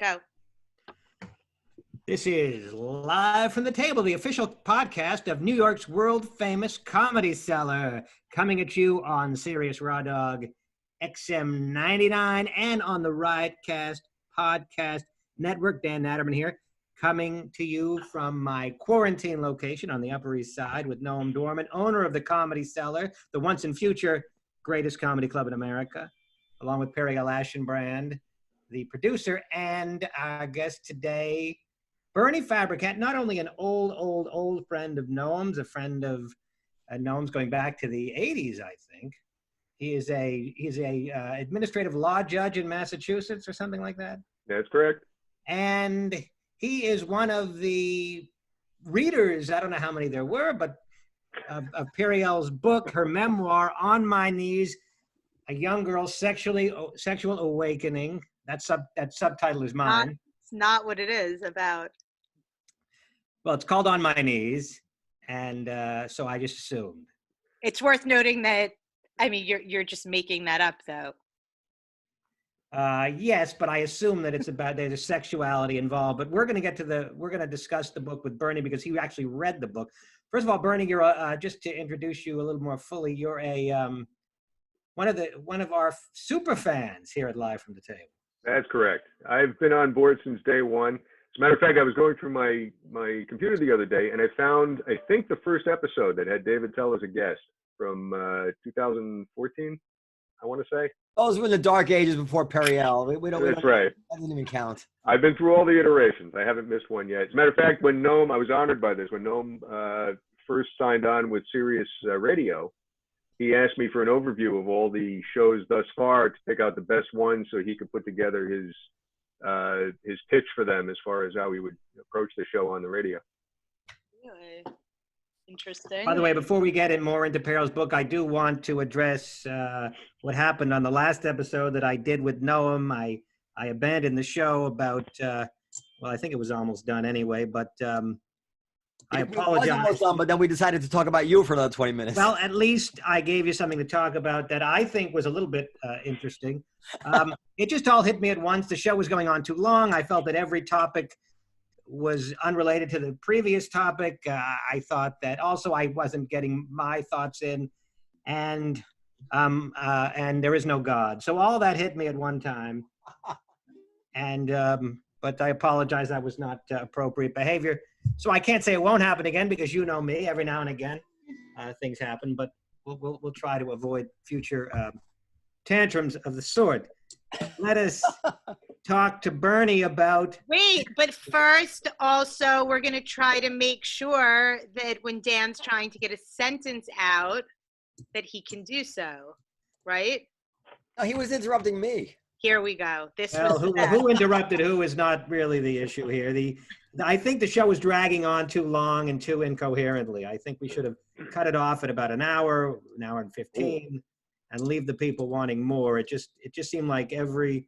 Go. This is Live from the Table, the official podcast of New York's world-famous Comedy Cellar, coming at you on Sirius Raw Dog XM 99 and on the Riotcast Podcast Network. Dan Naturman here, coming to you from my quarantine location on the Upper East Side with Noam Dworman, owner of the Comedy Cellar, the once and future greatest comedy club in America, along with Periel Aschenbrand, the producer, and our guest today, Bernie Fabricant, not only an old friend of Noam's, a friend of Noam's going back to the 80s, I think. He's a administrative law judge in Massachusetts or something like that. That's correct. And he is one of the readers, I don't know how many there were, but of Periel's book, her memoir, On My Knees, A Young Girl's Sexual Awakening. That subtitle is mine. It's not what it is about. Well, it's called On My Knees, and so I just assumed. It's worth noting that, I mean, you're just making that up, though. Yes, but I assume that it's about there's sexuality involved. But we're going to discuss the book with Bernie because he actually read the book. First of all, Bernie, you're just to introduce you a little more fully. You're one of our super fans here at Live from the Table. That's correct. I've been on board since day one. As a matter of fact, I was going through my computer the other day, and I found, I think, the first episode that had David Tell as a guest from 2014, I want to say. Those were in the dark ages before Periel. That's right. That doesn't even count. I've been through all the iterations. I haven't missed one yet. As a matter of fact, when Noam, I was honored by this, when Noam first signed on with Sirius Radio, he asked me for an overview of all the shows thus far to pick out the best ones so he could put together his pitch for them as far as how he would approach the show on the radio. Really interesting. By the way, before we get more into Periel's book, I do want to address what happened on the last episode that I did with Noam. I abandoned the show about, I think it was almost done anyway, but I apologize. It was almost done, but then we decided to talk about you for another 20 minutes. Well, at least I gave you something to talk about that I think was a little bit interesting. It just all hit me at once. The show was going on too long. I felt that every topic was unrelated to the previous topic. I thought that also I wasn't getting my thoughts in, and there is no God. So all that hit me at one time. And but I apologize. That was not appropriate behavior. So I can't say it won't happen again because you know me. Every now and again, things happen. But we'll try to avoid future tantrums of the sort. Let us talk to Bernie about. Wait, but first, also, we're going to try to make sure that when Dan's trying to get a sentence out, that he can do so, right? No, he was interrupting me. Here we go. Who interrupted who is not really the issue here. I think the show was dragging on too long and too incoherently. I think we should have cut it off at about an hour and 15, and leave the people wanting more. It just seemed like everything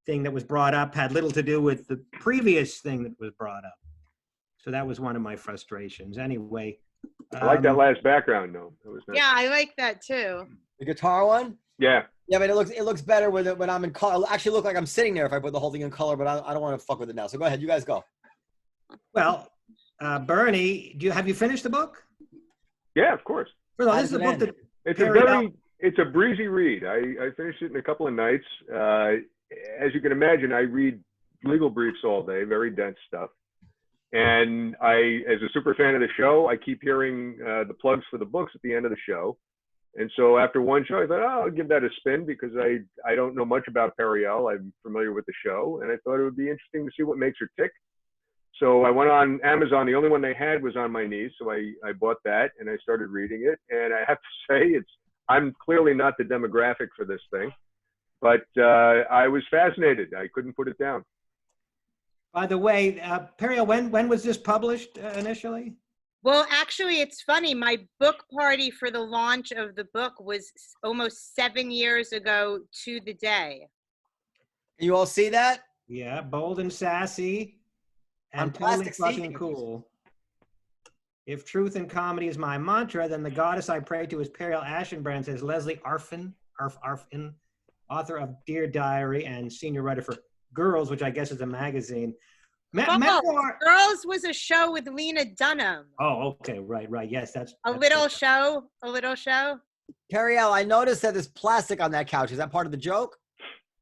that was brought up had little to do with the previous thing that was brought up. So that was one of my frustrations. Anyway. I like that last background, though. Yeah, I like that too. The guitar one? Yeah. Yeah, but it looks better when I'm in color. It'll actually look like I'm sitting there if I put the whole thing in color, but I don't want to fuck with it now. So go ahead, you guys go. Well, Bernie, have you finished the book? Yeah, of course. This is the book that it's a breezy read. I finished it in a couple of nights. As you can imagine, I read legal briefs all day, very dense stuff. And as a super fan of the show, I keep hearing the plugs for the books at the end of the show. And so after one show, I thought, I'll give that a spin because I don't know much about Periel. I'm familiar with the show, and I thought it would be interesting to see what makes her tick. So I went on Amazon. The only one they had was On My Knees, so I bought that, and I started reading it. And I have to say, I'm clearly not the demographic for this thing, but I was fascinated. I couldn't put it down. By the way, Periel, when was this published initially? Well, actually, it's funny. My book party for the launch of the book was almost 7 years ago to the day. Can you all see that? Yeah, bold and sassy and totally fucking cool. If truth and comedy is my mantra, then the goddess I pray to is Periel Aschenbrand, says Leslie Arfin, author of Dear Diary and senior writer for Girls, which I guess is a magazine. False. Memoir. Girls was a show with Lena Dunham. Oh, okay, right. Yes, that's A little show. Periel, I noticed that there's plastic on that couch. Is that part of the joke?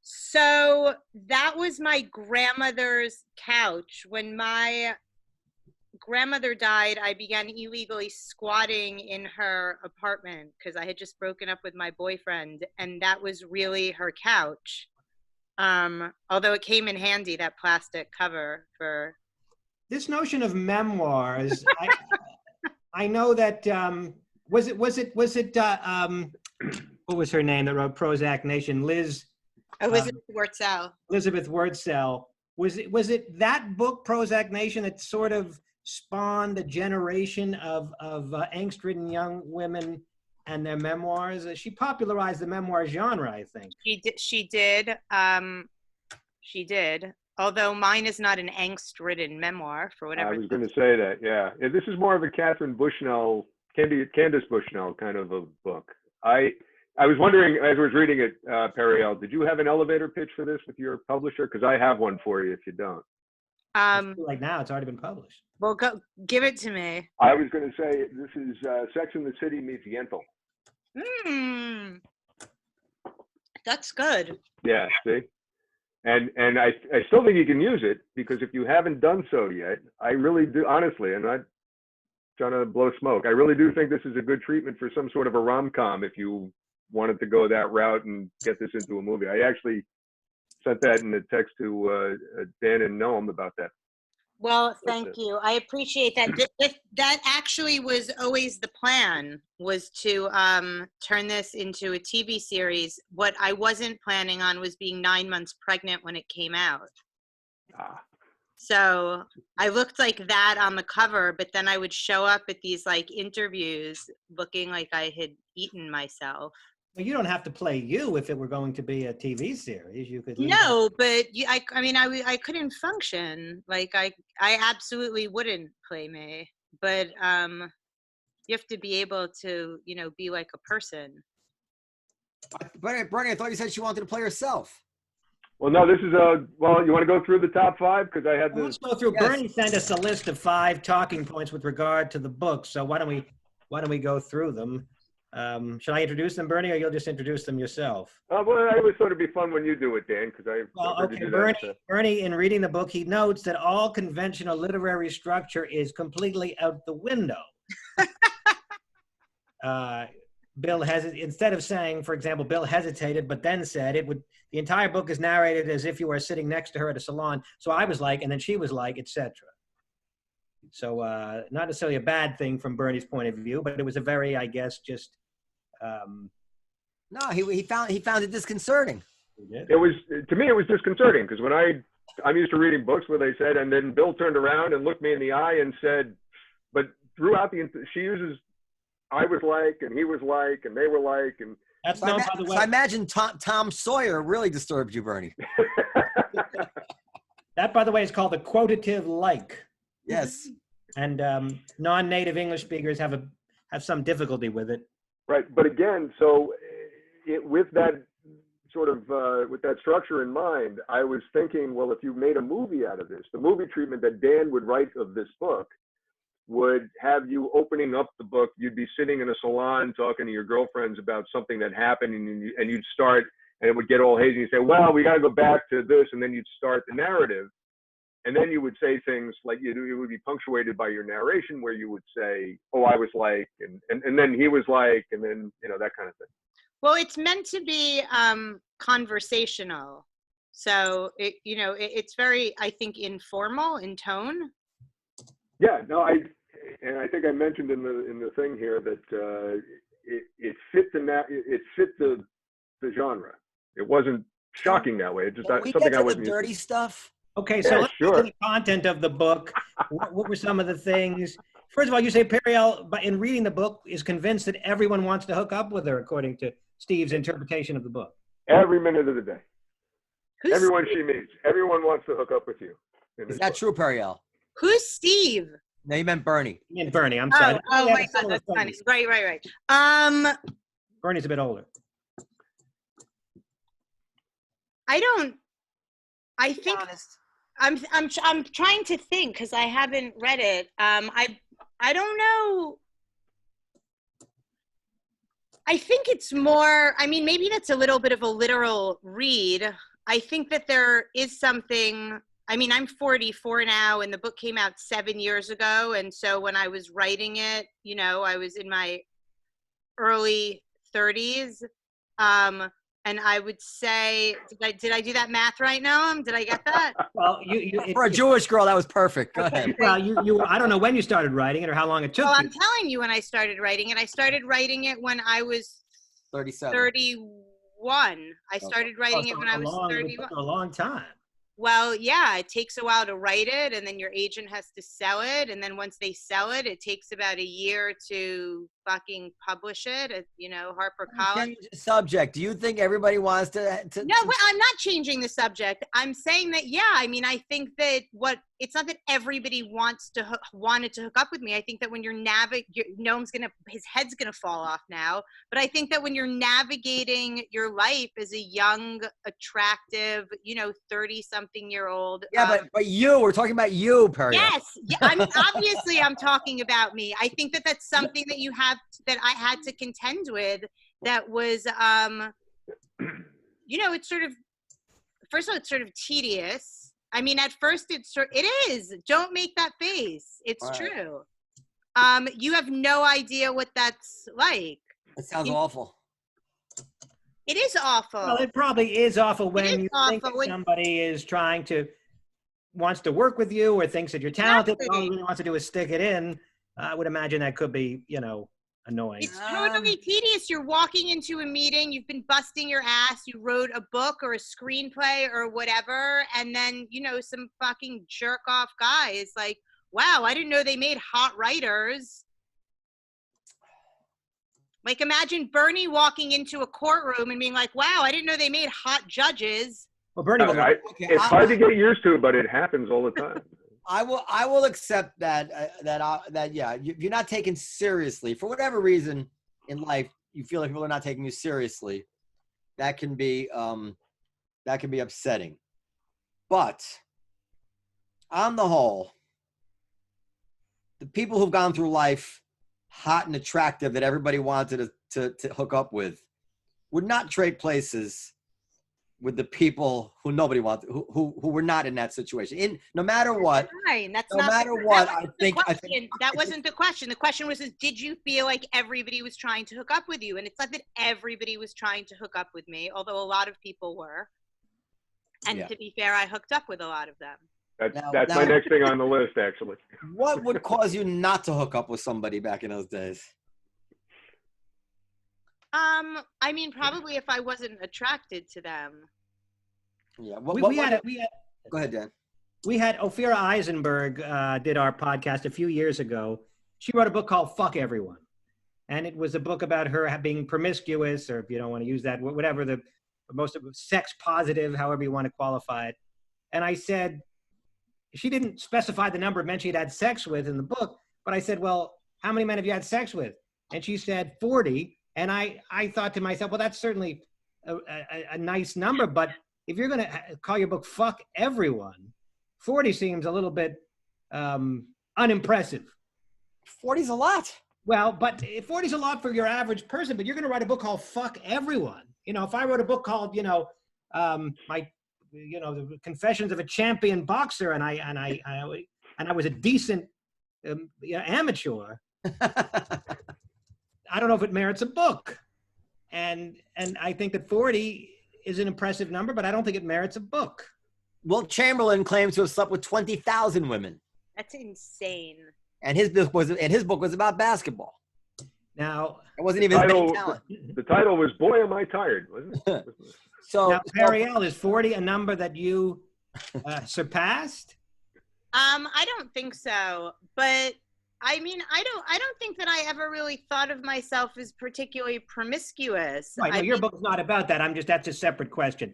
So that was my grandmother's couch. When my grandmother died, I began illegally squatting in her apartment because I had just broken up with my boyfriend, and that was really her couch. Although it came in handy, that plastic cover for this notion of memoirs. I know that was it what was her name that wrote Prozac Nation? Elizabeth Wurtzel. Elizabeth Wurtzel. Was it that book Prozac Nation that sort of spawned a generation of angst-ridden young women and their memoirs? She popularized the memoir genre, I think. She did. Although mine is not an angst-ridden memoir for whatever. I was going to say that. Yeah, this is more of a Catherine Bushnell, Candace Bushnell kind of a book. I was wondering as I was reading it, Periel, did you have an elevator pitch for this with your publisher? Because I have one for you if you don't. Like now, it's already been published. Well, go give it to me. I was going to say this is Sex and the City meets Yentl. That's good. Yeah, see? And I still think you can use it, because if you haven't done so yet, I really do, honestly, and I'm not trying to blow smoke, I really do think this is a good treatment for some sort of a rom-com if you wanted to go that route and get this into a movie. I actually sent that in a text to Dan and Noam about that. Well, thank you. I appreciate that. That actually was always the plan, was to turn this into a TV series. What I wasn't planning on was being 9 months pregnant when it came out. So I looked like that on the cover, but then I would show up at these like interviews looking like I had eaten myself. Well, you don't have to play you if it were going to be a TV series. You could. No, but I couldn't function. Like I absolutely wouldn't play me. But you have to be able to, be like a person. Bernie, I thought you said she wanted to play herself. Well, no, this is well, you want to go through the top 5? Because I had this. Let's go through. Yes. Bernie sent us a list of 5 talking points with regard to the book. So why don't we go through them? Should I introduce them, Bernie, or you'll just introduce them yourself? Well, I always thought it'd be fun when you do it, Dan, because Bernie, in reading the book, he notes that all conventional literary structure is completely out the window. Bill instead of saying, for example, Bill hesitated, but then said the entire book is narrated as if you were sitting next to her at a salon. So I was like, and then she was like, etc. So not necessarily a bad thing from Bernie's point of view, but it was a very, I guess, just. No, he found it disconcerting. It was, to me, it was disconcerting, because when I'm used to reading books where they said, and then Bill turned around and looked me in the eye and said, but throughout she uses, I was like, and he was like, and they were like, and. That's not, by the way. So I imagine Tom Sawyer really disturbed you, Bernie. That, by the way, is called the quotative like. Yes. And non-native English speakers have some difficulty with it. Right, but again, so with that sort of with that structure in mind, I was thinking, well, if you made a movie out of this, the movie treatment that Dan would write of this book would have you opening up the book. You'd be sitting in a salon talking to your girlfriends about something that happened, and you'd start, and it would get all hazy. You say, well, we got to go back to this, and then you'd start the narrative. And then you would say things like, it would be punctuated by your narration, where you would say, oh, I was like, and then he was like, and then, that kind of thing. Well, it's meant to be conversational. So, it's very, I think, informal in tone. Yeah, no, I think I mentioned in the thing here that it fit the genre. It wasn't shocking that way. It just something I wasn't. The dirty stuff. Okay, so let's get to the content of the book. What were some of the things? First of all, you say Periel, in reading the book, is convinced that everyone wants to hook up with her, according to Steve's interpretation of the book. Every minute of the day. Everyone she meets, everyone wants to hook up with you. Is that true, Periel? Who's Steve? No, you meant Bernie. You meant Bernie, I'm sorry. Oh my God, that's funny. Right. Bernie's a bit older. I don't I Be think honest. I'm trying to think because I haven't read it. I don't know. I think it's more, I mean, maybe that's a little bit of a literal read. I think that there is something, I mean, I'm 44 now and the book came out 7 years ago. And so when I was writing it, you know, I was in my early 30s. And I would say, did I do that math right, Noam? Did I get that? Well, For a Jewish girl, that was perfect. Go ahead. well, I don't know when you started writing it or how long it took Well, you. I'm telling you when I started writing it. I started writing it when I was 37. 31. I started writing it when I was 31. A long time. Well, yeah, it takes a while to write it, and then your agent has to sell it, and then once they sell it, it takes about a year to fucking publish it at, you know, HarperCollins. Change the subject. Do you think everybody wants to No, I'm not changing the subject. I'm saying that, yeah, I mean, I think that it's not that everybody wanted to hook up with me. I think that when you're Noam's his head's gonna fall off now. But I think that when you're navigating your life as a young, attractive, you know, 30-something-year-old. Yeah, but we're talking about you, Periel. Yes, yeah, I'm talking about me. I think that that's something that I had to contend with. That was, you know, it's sort of, first of all, it's sort of tedious. I mean, at first it is. Don't make that face. It's true. You have no idea what that's like. It sounds awful. It is awful. Well, it probably is awful when you think that somebody wants to work with you or thinks that you're talented. All he really wants to do is stick it in. I would imagine that could be, you know, annoying. It's totally tedious. You're walking into a meeting, you've been busting your ass, you wrote a book or a screenplay or whatever, and then, you know, some fucking jerk off guy is like, wow, I didn't know they made hot writers. Like, imagine Bernie walking into a courtroom and being like, wow, I didn't know they made hot judges. Well, Bernie, it's hard to get used to, but it happens all the time. I will accept that yeah, if you're not taken seriously for whatever reason in life, you feel like people are not taking you seriously. That can be upsetting. But on the whole, the people who've gone through life hot and attractive that everybody wanted to hook up with would not trade places with the people who nobody wanted, who were not in that situation. No matter what, fine. That's no not matter what, I think that wasn't the question. The question was, did you feel like everybody was trying to hook up with you? And it's not that everybody was trying to hook up with me, although a lot of people were. And to be fair, I hooked up with a lot of them. That's my next thing on the list, actually. What would cause you not to hook up with somebody back in those days? I mean, probably if I wasn't attracted to them. Yeah. Go ahead, Dan. We had Ophira Eisenberg did our podcast a few years ago. She wrote a book called Fuck Everyone. And it was a book about her being promiscuous, or if you don't want to use that, whatever the most of sex positive, however you want to qualify it. And I said, she didn't specify the number of men she'd had sex with in the book, but I said, well, how many men have you had sex with? And she said 40. And I thought to myself, well, that's certainly a nice number, but if you're going to call your book Fuck Everyone, 40 seems a little bit unimpressive. 40's a lot. Well, but 40's a lot for your average person, but you're going to write a book called Fuck Everyone. You know, if I wrote a book called, the Confessions of a Champion Boxer, and I was a decent amateur, I don't know if it merits a book. And I think that 40 is an impressive number, but I don't think it merits a book. Wilt Chamberlain claims to have slept with 20,000 women. That's insane. And his book was about basketball. Now, it wasn't even his main talent. The title was "Boy Am I Tired," wasn't it? So, now, Periel, is 40 a number that you surpassed? I don't think so, but I mean, I don't think that I ever really thought of myself as particularly promiscuous. Right. No, your book's not about that. That's a separate question.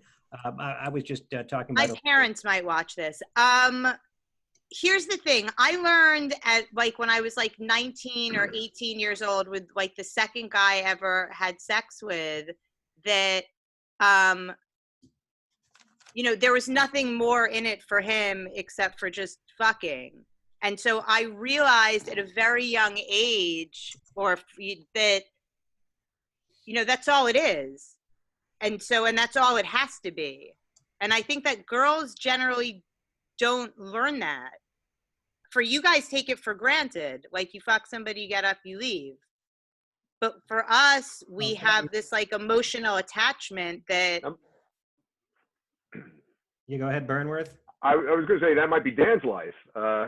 I was just talking about. My parents might watch this. Here's the thing. I learned when I was 19 or 18 years old with the second guy I ever had sex with, that you know, there was nothing more in it for him except for just fucking. And so I realized at a very young age, that, you know, that's all it is. And that's all it has to be. And I think that girls generally don't learn that. For you guys, take it for granted. Like, you fuck somebody, you get up, you leave. But for us, we have this like emotional attachment that. You go ahead, Burnworth. I was going to say that might be Dan's life. I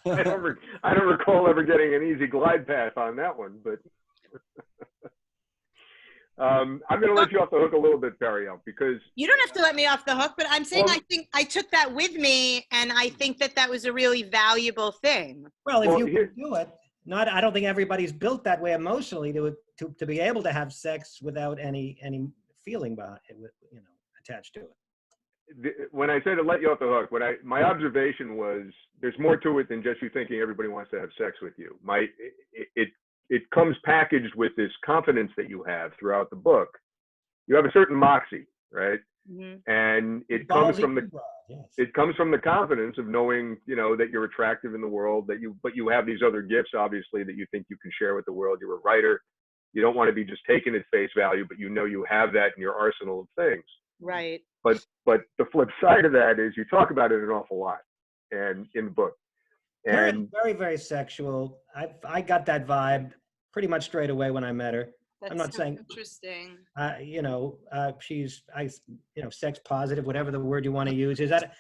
don't recall ever getting an easy glide path on that one, but I'm going to let you off the hook a little bit, Periel, because you don't have to let me off the hook. But I'm saying, I think I took that with me, and I think that was a really valuable thing. Well, if you can do it, I don't think everybody's built that way emotionally to be able to have sex without any feeling behind it, you know, attached to it. When I say to let you off the hook, my observation was there's more to it than just you thinking everybody wants to have sex with you. It comes packaged with this confidence that you have throughout the book. You have a certain moxie, right? Mm-hmm. And it comes from the confidence of knowing, you know, that you're attractive in the world, but you have these other gifts, obviously, that you think you can share with the world. You're a writer. You don't want to be just taken at face value, but you know you have that in your arsenal of things. Right. But the flip side of that is you talk about it an awful lot, and in the book. And very, very sexual. I got that vibe pretty much straight away when I met her. That's I'm not saying interesting. You know, she's you know, sex positive, whatever the word you want to use. Is that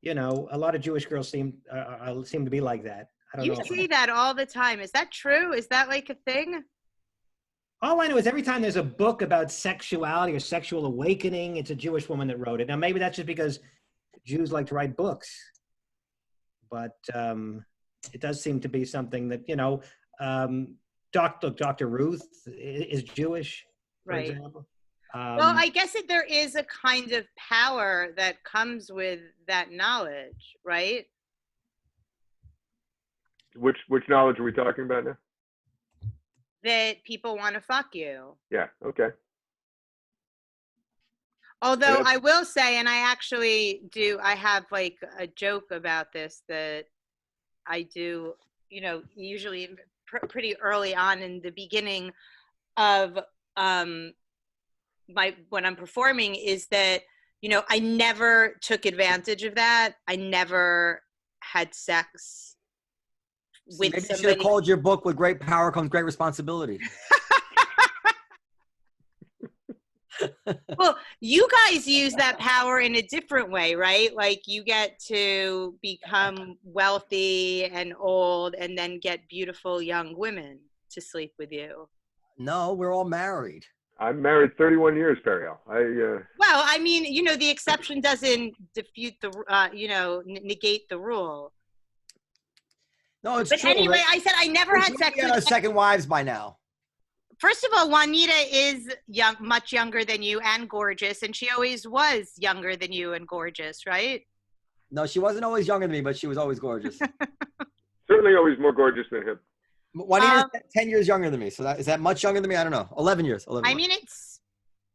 you know, a lot of Jewish girls seem to be like that. I don't know. You see that all the time. Is that true? Is that like a thing? All I know is every time there's a book about sexuality or sexual awakening, it's a Jewish woman that wrote it. Now, maybe that's just because Jews like to write books. But it does seem to be something that, you know, Dr. Ruth is Jewish, for example. Well, I guess there is a kind of power that comes with that knowledge, right? Which knowledge are we talking about now? That people want to fuck you. Yeah, okay. Although I will say, and I have like a joke about this, that I do, you know, usually pretty early on in the beginning of when I'm performing, is that, you know, I never took advantage of that. I never had sex with Maybe somebody. You should have called your book "With Great Power Comes Great Responsibility." Well, you guys use that power in a different way, right? Like, you get to become wealthy and old and then get beautiful young women to sleep with you. No, we're all married. I'm married 31 years, Periel. Well, I mean, you know, the exception doesn't negate the rule. No, it's but true. Anyway, I said I never had sex with our second wives by now. First of all, Juanita is much younger than you and gorgeous, and she always was younger than you and gorgeous, right? No, she wasn't always younger than me, but she was always gorgeous. Certainly always more gorgeous than him. Juanita's 10 years younger than me, so is that much younger than me? I don't know. 11 years. 11 I mean, it's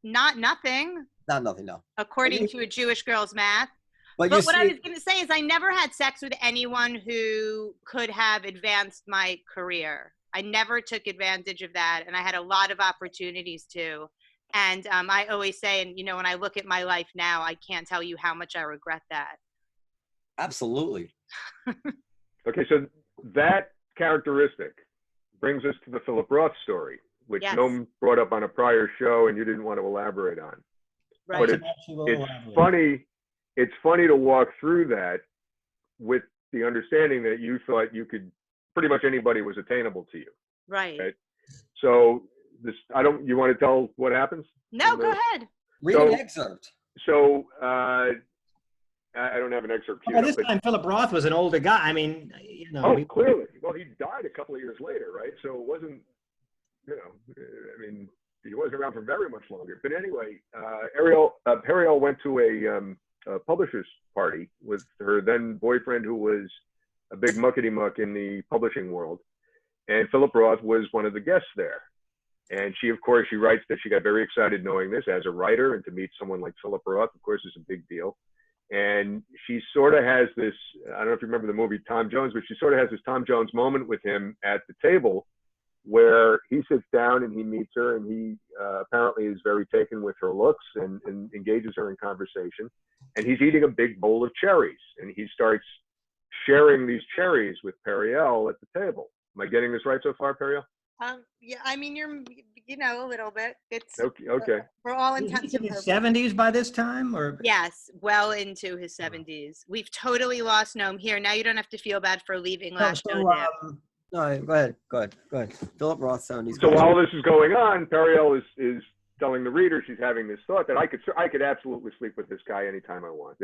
not nothing. Not nothing, no. According to a Jewish girl's math. But what I was going to say is I never had sex with anyone who could have advanced my career. I never took advantage of that, and I had a lot of opportunities to. And I always say, and you know, when I look at my life now, I can't tell you how much I regret that. Absolutely. Okay, so that characteristic brings us to the Philip Roth story, which Noam brought up on a prior show, and you didn't want to elaborate on. Right. But it's funny. It's funny to walk through that with the understanding that you thought you could, pretty much anybody was attainable to you. Right. So you want to tell what happens? No, go ahead. Read an excerpt. So I don't have an excerpt queued up. This time Philip Roth was an older guy. I mean, you know. Oh, clearly. Well, he died a couple of years later, right? So it wasn't, you know, I mean, he wasn't around for very much longer. But anyway, Periel went to a publisher's party with her then boyfriend, who was a big muckety-muck in the publishing world. And Philip Roth was one of the guests there. And she, of course, she writes that she got very excited knowing this as a writer, and to meet someone like Philip Roth, of course, is a big deal. And she sort of has this, I don't know if you remember the movie Tom Jones, but she sort of has this Tom Jones moment with him at the table where he sits down and he meets her, and he apparently is very taken with her looks and engages her in conversation. And he's eating a big bowl of cherries, and he starts sharing these cherries with Periel at the table. Am I getting this right so far, Periel? Yeah, I mean, you're, a little bit. It's okay. For all He's intents in and his purposes. 70s by this time, or? Yes, well into his 70s. We've totally lost Noam here. Now you don't have to feel bad for leaving last show. No, go ahead. Philip Roth, 70s. So while this is going on, Periel is telling the reader she's having this thought that I could absolutely sleep with this guy anytime I want.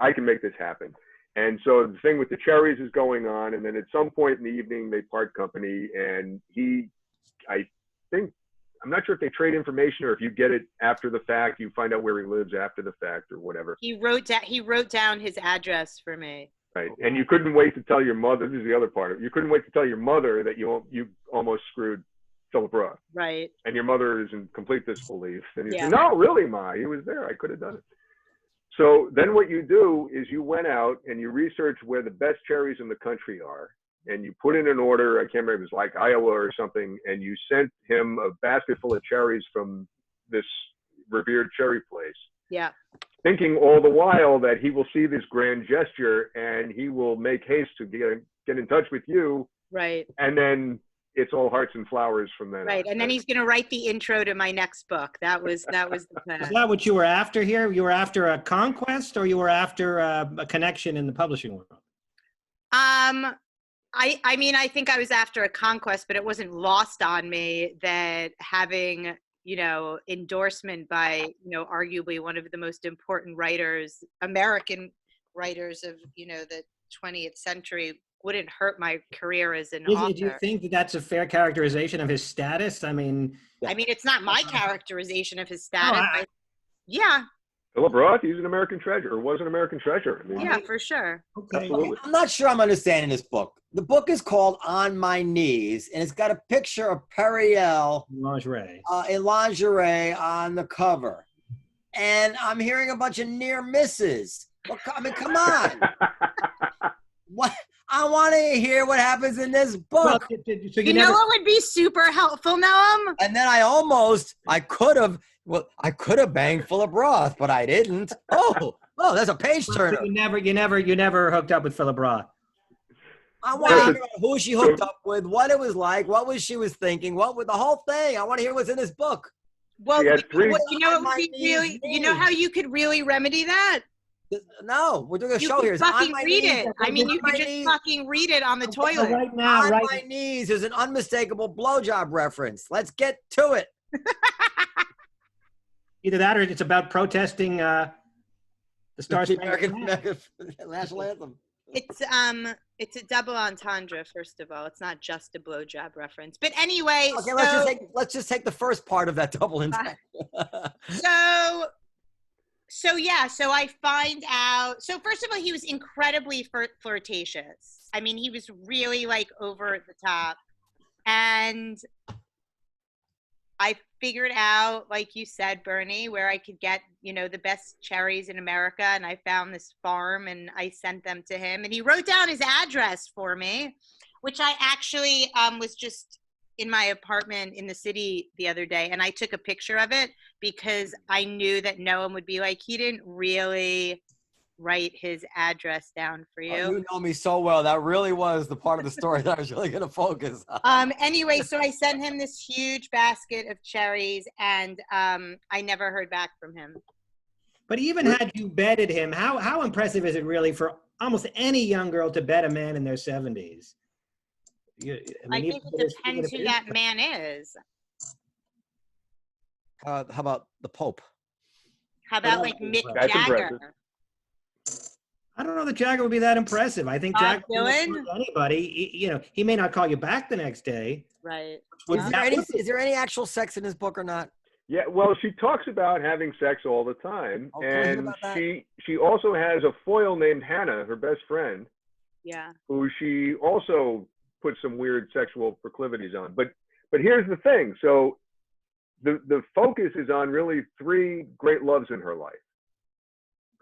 I can make this happen. And so the thing with the cherries is going on, and then at some point in the evening they part company, and I'm not sure if they trade information or if you get it after the fact, you find out where he lives after the fact or whatever. He wrote down his address for me. Right, and you couldn't wait to tell your mother. This is the other part of it. You couldn't wait to tell your mother that you almost screwed Philip Roth. Right. And your mother is in complete disbelief. And you Yeah. say, no, really, Ma, he was there. I could have done it. So then what you do is you went out and you researched where the best cherries in the country are. And you put in an order, I can't remember, it was like Iowa or something, and you sent him a basket full of cherries from this revered cherry place. Yeah. Thinking all the while that he will see this grand gesture and he will make haste to get in touch with you. Right. And then it's all hearts and flowers from then on. Right. And then he's going to write the intro to my next book. That was the plan. Is that what you were after here? You were after a conquest, or you were after a connection in the publishing world? I mean, I think I was after a conquest, but it wasn't lost on me that having, endorsement by, arguably one of the most important writers, American writers of, the 20th century wouldn't hurt my career as an author. Do you think that that's a fair characterization of his status? I mean, it's not my characterization of his status. No, yeah. Philip Roth, he's an American treasure, or was an American treasure. I mean, Yeah, for sure. okay. Absolutely. I'm not sure I'm understanding this book. The book is called On My Knees, and it's got a picture of Periel Lingerie. in lingerie on the cover. And I'm hearing a bunch of near misses. Well, I mean, come on. What? I want to hear what happens in this book. Well, so You know what would be super helpful, Noam? And then I could have banged Philip Roth, but I didn't. Oh, that's a page turner. So you never hooked up with Philip Roth. I want to hear who she hooked up with, what it was like, what she was thinking, what with the whole thing. I want to hear what's in this book. Well, He has three- you know, what would be really, you know how you could really remedy that? No, we're doing a You show could here. It's fucking On My read Knees. it. I mean, you On could My just Knees. fucking read it on the toilet. Right now, On right. My Knees is an unmistakable blowjob reference. Let's get to it. Either that, or it's about protesting the Star The Spangled American Banner. national anthem. It's a double entendre. First of all, it's not just a blowjob reference. But anyway, Okay, so let's just take the first part of that double entendre. So I find out. So first of all, he was incredibly flirtatious. I mean, he was really like over the top, and I figured out, like you said, Bernie, where I could get, the best cherries in America. And I found this farm and I sent them to him, and he wrote down his address for me, which I actually was just in my apartment in the city the other day. And I took a picture of it because I knew that Noam would be like, he didn't really write his address down for you. Oh, you know me so well. That really was the part of the story that I was really going to focus on. Anyway, so I sent him this huge basket of cherries, and I never heard back from him. But even had you betted him, how impressive is it really for almost any young girl to bet a man in their 70s? I think it depends who that man is. How about the Pope? How about like Mick That's Jagger? impressive. I don't know that Jagger would be that impressive. I think Jagger Dylan? would anybody. He may not call you back the next day. Right. Is there any actual sex in his book or not? Yeah, well, she talks about having sex all the time, Oh, can we hear and about that? she also has a foil named Hannah, her best friend, Yeah. who she also puts some weird sexual proclivities on. But But here's the thing. So the focus is on really three great loves in her life,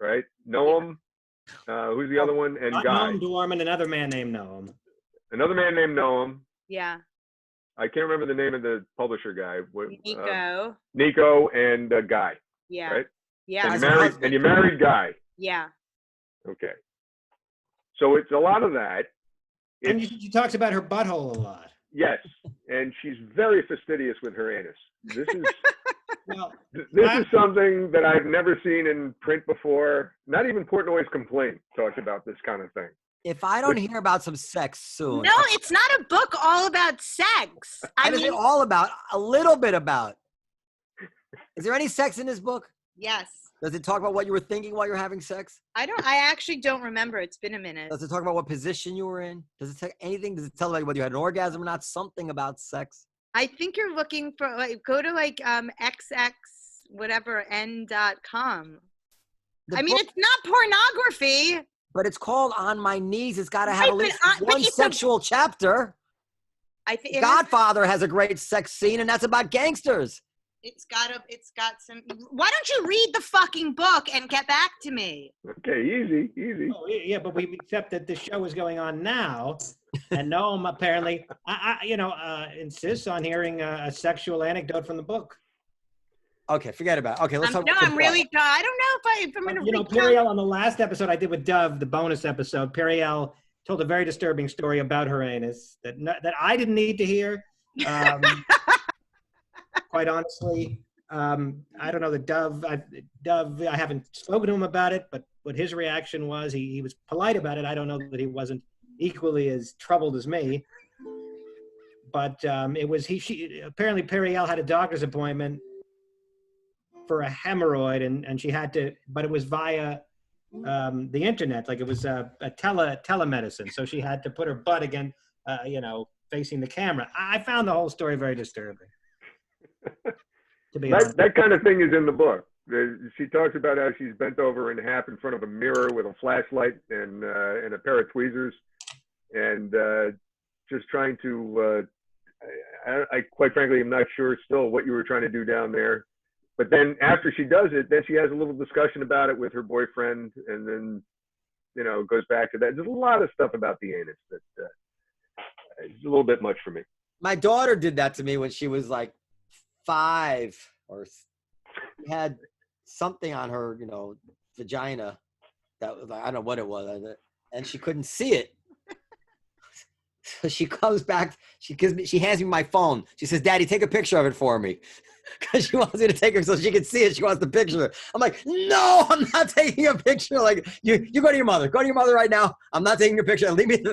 right? Noam, who's the other one, and Not Guy. Noam Dworman, another man named Noam. Another man named Noam. Yeah. I can't remember the name of the publisher guy. Nico. Nico and Guy. Yeah. Right? Yeah. And you married Guy. Yeah. Okay. So it's a lot of that. And she talks about her butthole a lot. Yes, and she's very fastidious with her anus. This is Well, this is something that I've never seen in print before. Not even Portnoy's Complaint talks about this kind of thing. If I don't hear about some sex soon. No, it's not a book all about sex. What is it all about? A little bit about. Is there any sex in this book? Yes. Does it talk about what you were thinking while you were having sex? I actually don't remember. It's been a minute. Does it talk about what position you were in? Does it tell anything? Does it tell like whether you had an orgasm or not? Something about sex? I think you're looking for go to xx whatever n.com. I mean, it's not pornography. But it's called On My Knees. It's got to have at least but one sexual chapter. I think Godfather has a great sex scene, and that's about gangsters. It's got some. Why don't you read the fucking book and get back to me? Okay, easy. Oh, yeah, but we accept that the show is going on now, and Noam apparently, insists on hearing a sexual anecdote from the book. Okay, forget about it. Okay, let's talk. No, I'm really. I don't know if I'm going to. Periel, on the last episode I did with Dove, the bonus episode, Periel told a very disturbing story about her anus that I didn't need to hear. Quite honestly, I don't know that Dove. I haven't spoken to him about it, but what his reaction was, he was polite about it. I don't know that he wasn't equally as troubled as me. But it was she apparently Periel had a doctor's appointment for a hemorrhoid, and she had to, but it was via the internet, like it was a telemedicine. So she had to put her butt again, facing the camera. I found the whole story very disturbing. To be honest. That kind of thing is in the book. She talks about how she's bent over in half in front of a mirror with a flashlight and a pair of tweezers, and just trying to. I quite frankly am not sure still what you were trying to do down there. But then after she does it, then she has a little discussion about it with her boyfriend, and then, goes back to that. There's a lot of stuff about the anus that is a little bit much for me. My daughter did that to me when she was like 5, or she had something on her, vagina that was like, I don't know what it was, and she couldn't see it. So she comes back, she hands me my phone. She says, "Daddy, take a picture of it for me." Because she wants me to take her so she can see it. She wants the picture. I'm like, no, I'm not taking a picture. Like, you go to your mother. Go to your mother right now. I'm not taking a picture. Leave me.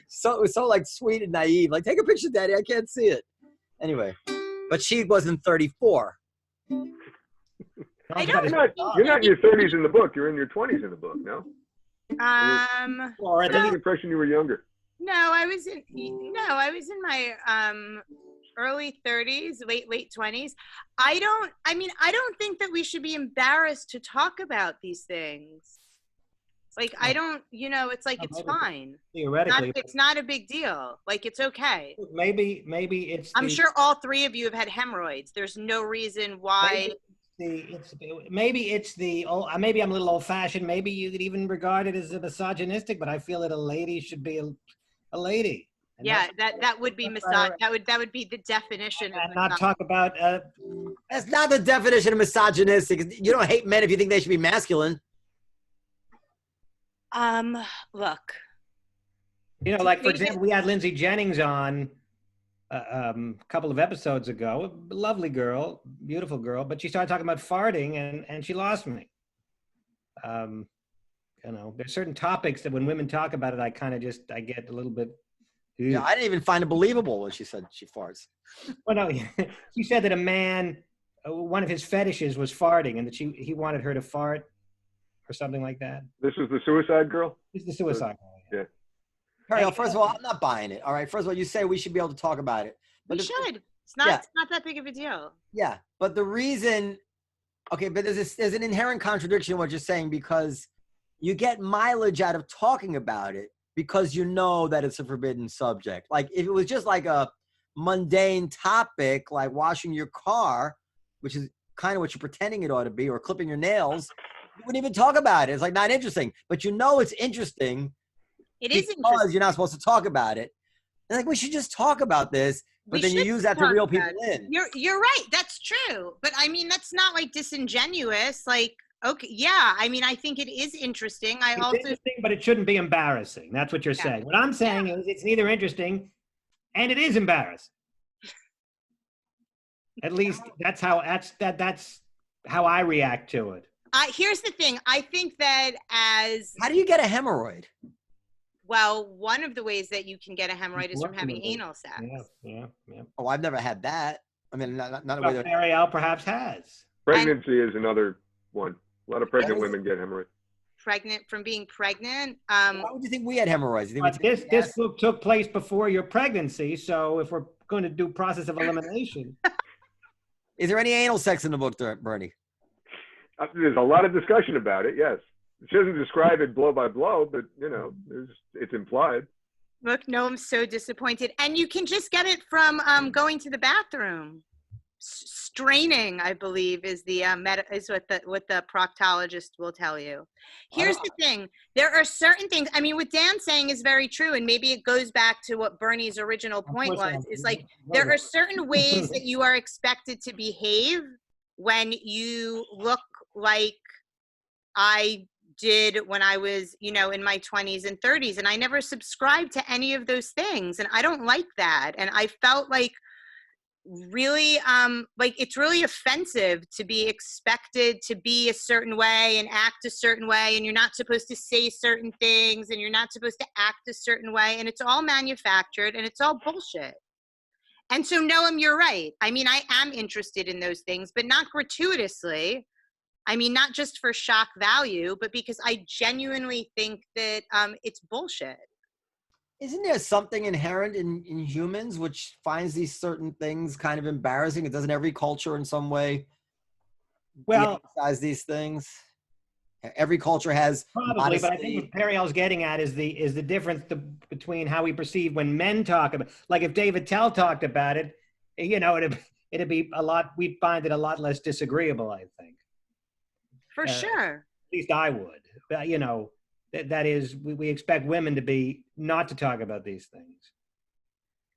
So it was so like sweet and naive. Like, take a picture, Daddy. I can't see it. Anyway, but she wasn't 34. You're not in your 30s in the book. You're in your 20s in the book, no? Or I get the impression you were younger. No, I was in my early 30s, late 20s. I don't think that we should be embarrassed to talk about these things. Like, I don't, it's like, it's fine. Theoretically. It's not a big deal. Like, it's okay. Maybe it's. I'm sure all three of you have had hemorrhoids. There's no reason why. Maybe I'm a little old fashioned. Maybe you could even regard it as a misogynistic, but I feel that a lady should be a lady. And yeah, that would be that would be the definition of not talk about that's not the definition of misogynistic. You don't hate men if you think they should be masculine. Look, like for example, we had Lindsay Jennings on a couple of episodes ago. A lovely girl, beautiful girl, but she started talking about farting and she lost me. There's certain topics that when women talk about it, I get a little bit. Yeah, I didn't even find it believable when she said she farts. Well, no, she said that a man, one of his fetishes was farting, and that he wanted her to fart, or something like that. This was the suicide girl? It's the suicide girl. Yeah. Periel, first of all, I'm not buying it. All right. First of all, you say we should be able to talk about it. But we should. It's not that big of a deal. Yeah, but the reason, but there's an inherent contradiction in what you're saying, because you get mileage out of talking about it because you know that it's a forbidden subject. Like, if it was just like a mundane topic like washing your car, which is kind of what you're pretending it ought to be, or clipping your nails, you wouldn't even talk about it. It's like not interesting, but you know it's interesting. It is because interesting. you're not supposed to talk about it. And like, we should just talk about this, but then you use that to reel people in. You're right. That's true. But I mean, that's not like disingenuous. Like, okay, yeah. I mean, I think it is interesting. It's interesting, but it shouldn't be embarrassing. That's what you're saying. What I'm saying is it's neither interesting and it is embarrassing. At least that's how I react to it. Here's the thing. I think that how do you get a hemorrhoid? Well, one of the ways that you can get a hemorrhoid is from having anal sex. Yeah. Oh, I've never had that. I mean, not a well, way that Periel perhaps has. Pregnancy is another one. A lot of pregnant women get hemorrhoids. From being pregnant. Why would you think we had hemorrhoids? You think this book took place before your pregnancy, so if we're going to do process of elimination. Is there any anal sex in the book, Bernie? There's a lot of discussion about it, yes. She doesn't describe it blow by blow, but, you know, it's implied. Look, Noam's so disappointed. And you can just get it from going to the bathroom. Straining, I believe, is what the proctologist will tell you. Here's the thing. There are certain things, I mean, what Dan's saying is very true, and maybe it goes back to what Bernie's original point was, is like, there are certain ways that you are expected to behave when you look like I did when I was, in my 20s and 30s. And I never subscribed to any of those things. And I don't like that. And I felt like really, it's really offensive to be expected to be a certain way and act a certain way. And you're not supposed to say certain things and you're not supposed to act a certain way. And it's all manufactured and it's all bullshit. And so, Noam, you're right. I mean, I am interested in those things, but not gratuitously. I mean, not just for shock value, but because I genuinely think that it's bullshit. Isn't there something inherent in humans which finds these certain things kind of embarrassing? It doesn't every culture in some way de-emphasize these things? Every culture has probably, modesty. But I think what Periel's getting at is the difference between how we perceive when men talk about, like if David Tell talked about it, it'd be a lot. We'd find it a lot less disagreeable, I think. For sure. At least I would. But, that is, we expect women to not to talk about these things.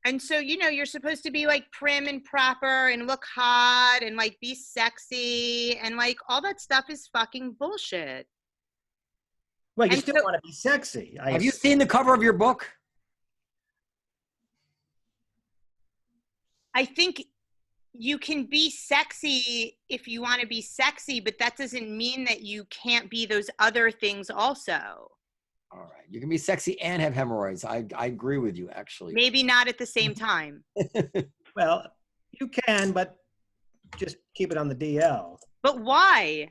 And so, you're supposed to be like prim and proper and look hot and like be sexy and like all that stuff is fucking bullshit. Well, you still want to be sexy. Have you seen the cover of your book? I think you can be sexy if you want to be sexy, but that doesn't mean that you can't be those other things also. All right. You can be sexy and have hemorrhoids. I agree with you, actually. Maybe not at the same time. Well, you can, but just keep it on the DL. But why?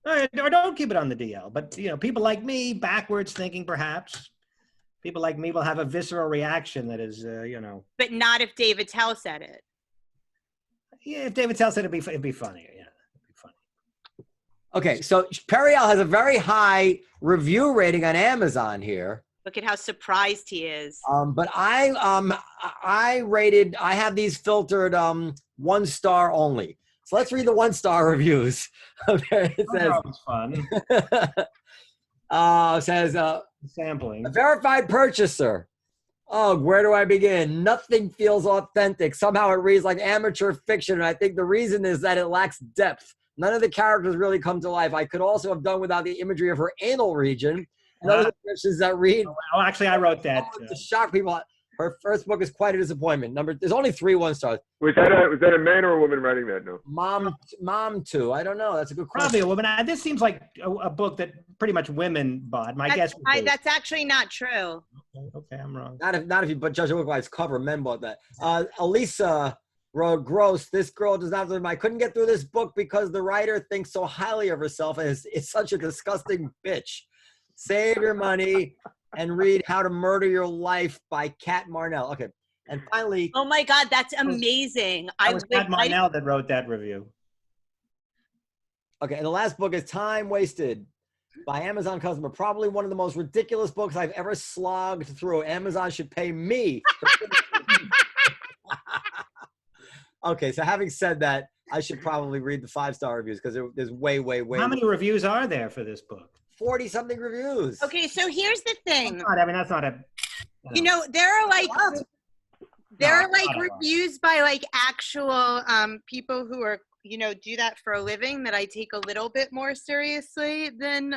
Or don't keep it on the DL. But, people like me, backwards thinking perhaps, people like me will have a visceral reaction that is, But not if David Tell said it. Yeah, if David Tell said it'd be funnier. Yeah, it'd be funny. Okay, so Periel has a very high review rating on Amazon here. Look at how surprised he is. But I have these filtered 1 star only. So let's read the 1-star reviews. Okay, it says. That was fun. Says sampling. A verified purchaser. Oh, where do I begin? Nothing feels authentic. Somehow it reads like amateur fiction, and I think the reason is that it lacks depth. None of the characters really come to life. I could also have done without the imagery of her anal region and other descriptions that read. Oh, actually, I wrote that. To shock people. Her first book is quite a disappointment. There's only 3 1-stars. Was that a man or a woman writing that? No. Mom too. I don't know. That's a good question. Probably a woman. This seems like a book that pretty much women bought. My guess. That's actually not true. Okay, I'm wrong. Not if you judge a book by its cover. Men bought that. Elisa wrote, "Gross. This girl does not. I couldn't get through this book because the writer thinks so highly of herself and is such a disgusting bitch. Save your money and read How to Murder Your Life by Kat Marnell." Okay. And finally. Oh my God, that's amazing. It was Kat Marnell that wrote that review. Okay. And the last book is Time Wasted by Amazon customer. Probably one of the most ridiculous books I've ever slogged through. Amazon should pay me. Okay, so having said that, I should probably read the 5-star reviews because there's way. How many reviews are there for this book? 40-something reviews. Okay, so here's the thing. That's not a. There are like reviews by like actual people who are do that for a living that I take a little bit more seriously than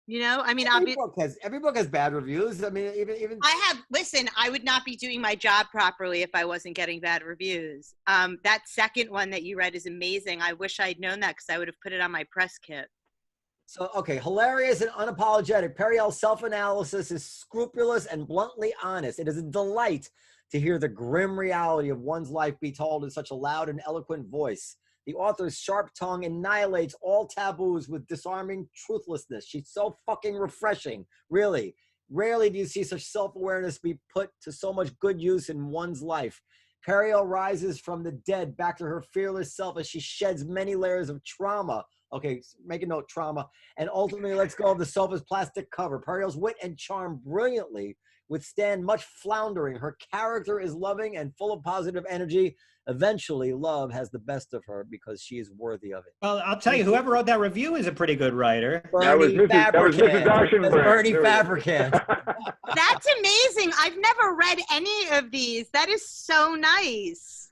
every book has bad reviews. I mean, even I would not be doing my job properly if I wasn't getting bad reviews. That second one that you read is amazing. I wish I'd known that because I would have put it on my press kit. So, okay, hilarious and unapologetic. Periel's self-analysis is scrupulous and bluntly honest. It is a delight to hear the grim reality of one's life be told in such a loud and eloquent voice. The author's sharp tongue annihilates all taboos with disarming truthlessness. She's so fucking refreshing, really. Rarely do you see such self-awareness be put to so much good use in one's life. Periel rises from the dead back to her fearless self as she sheds many layers of trauma. Okay, make a note, trauma. And ultimately lets go of the sofa's plastic cover. Periel's wit and charm brilliantly withstand much floundering. Her character is loving and full of positive energy. Eventually, love has the best of her because she is worthy of it. Well, I'll tell you, whoever wrote that review is a pretty good writer. Bernie Fabricant. Bernie Fabricant. That's amazing. I've never read any of these. That is so nice.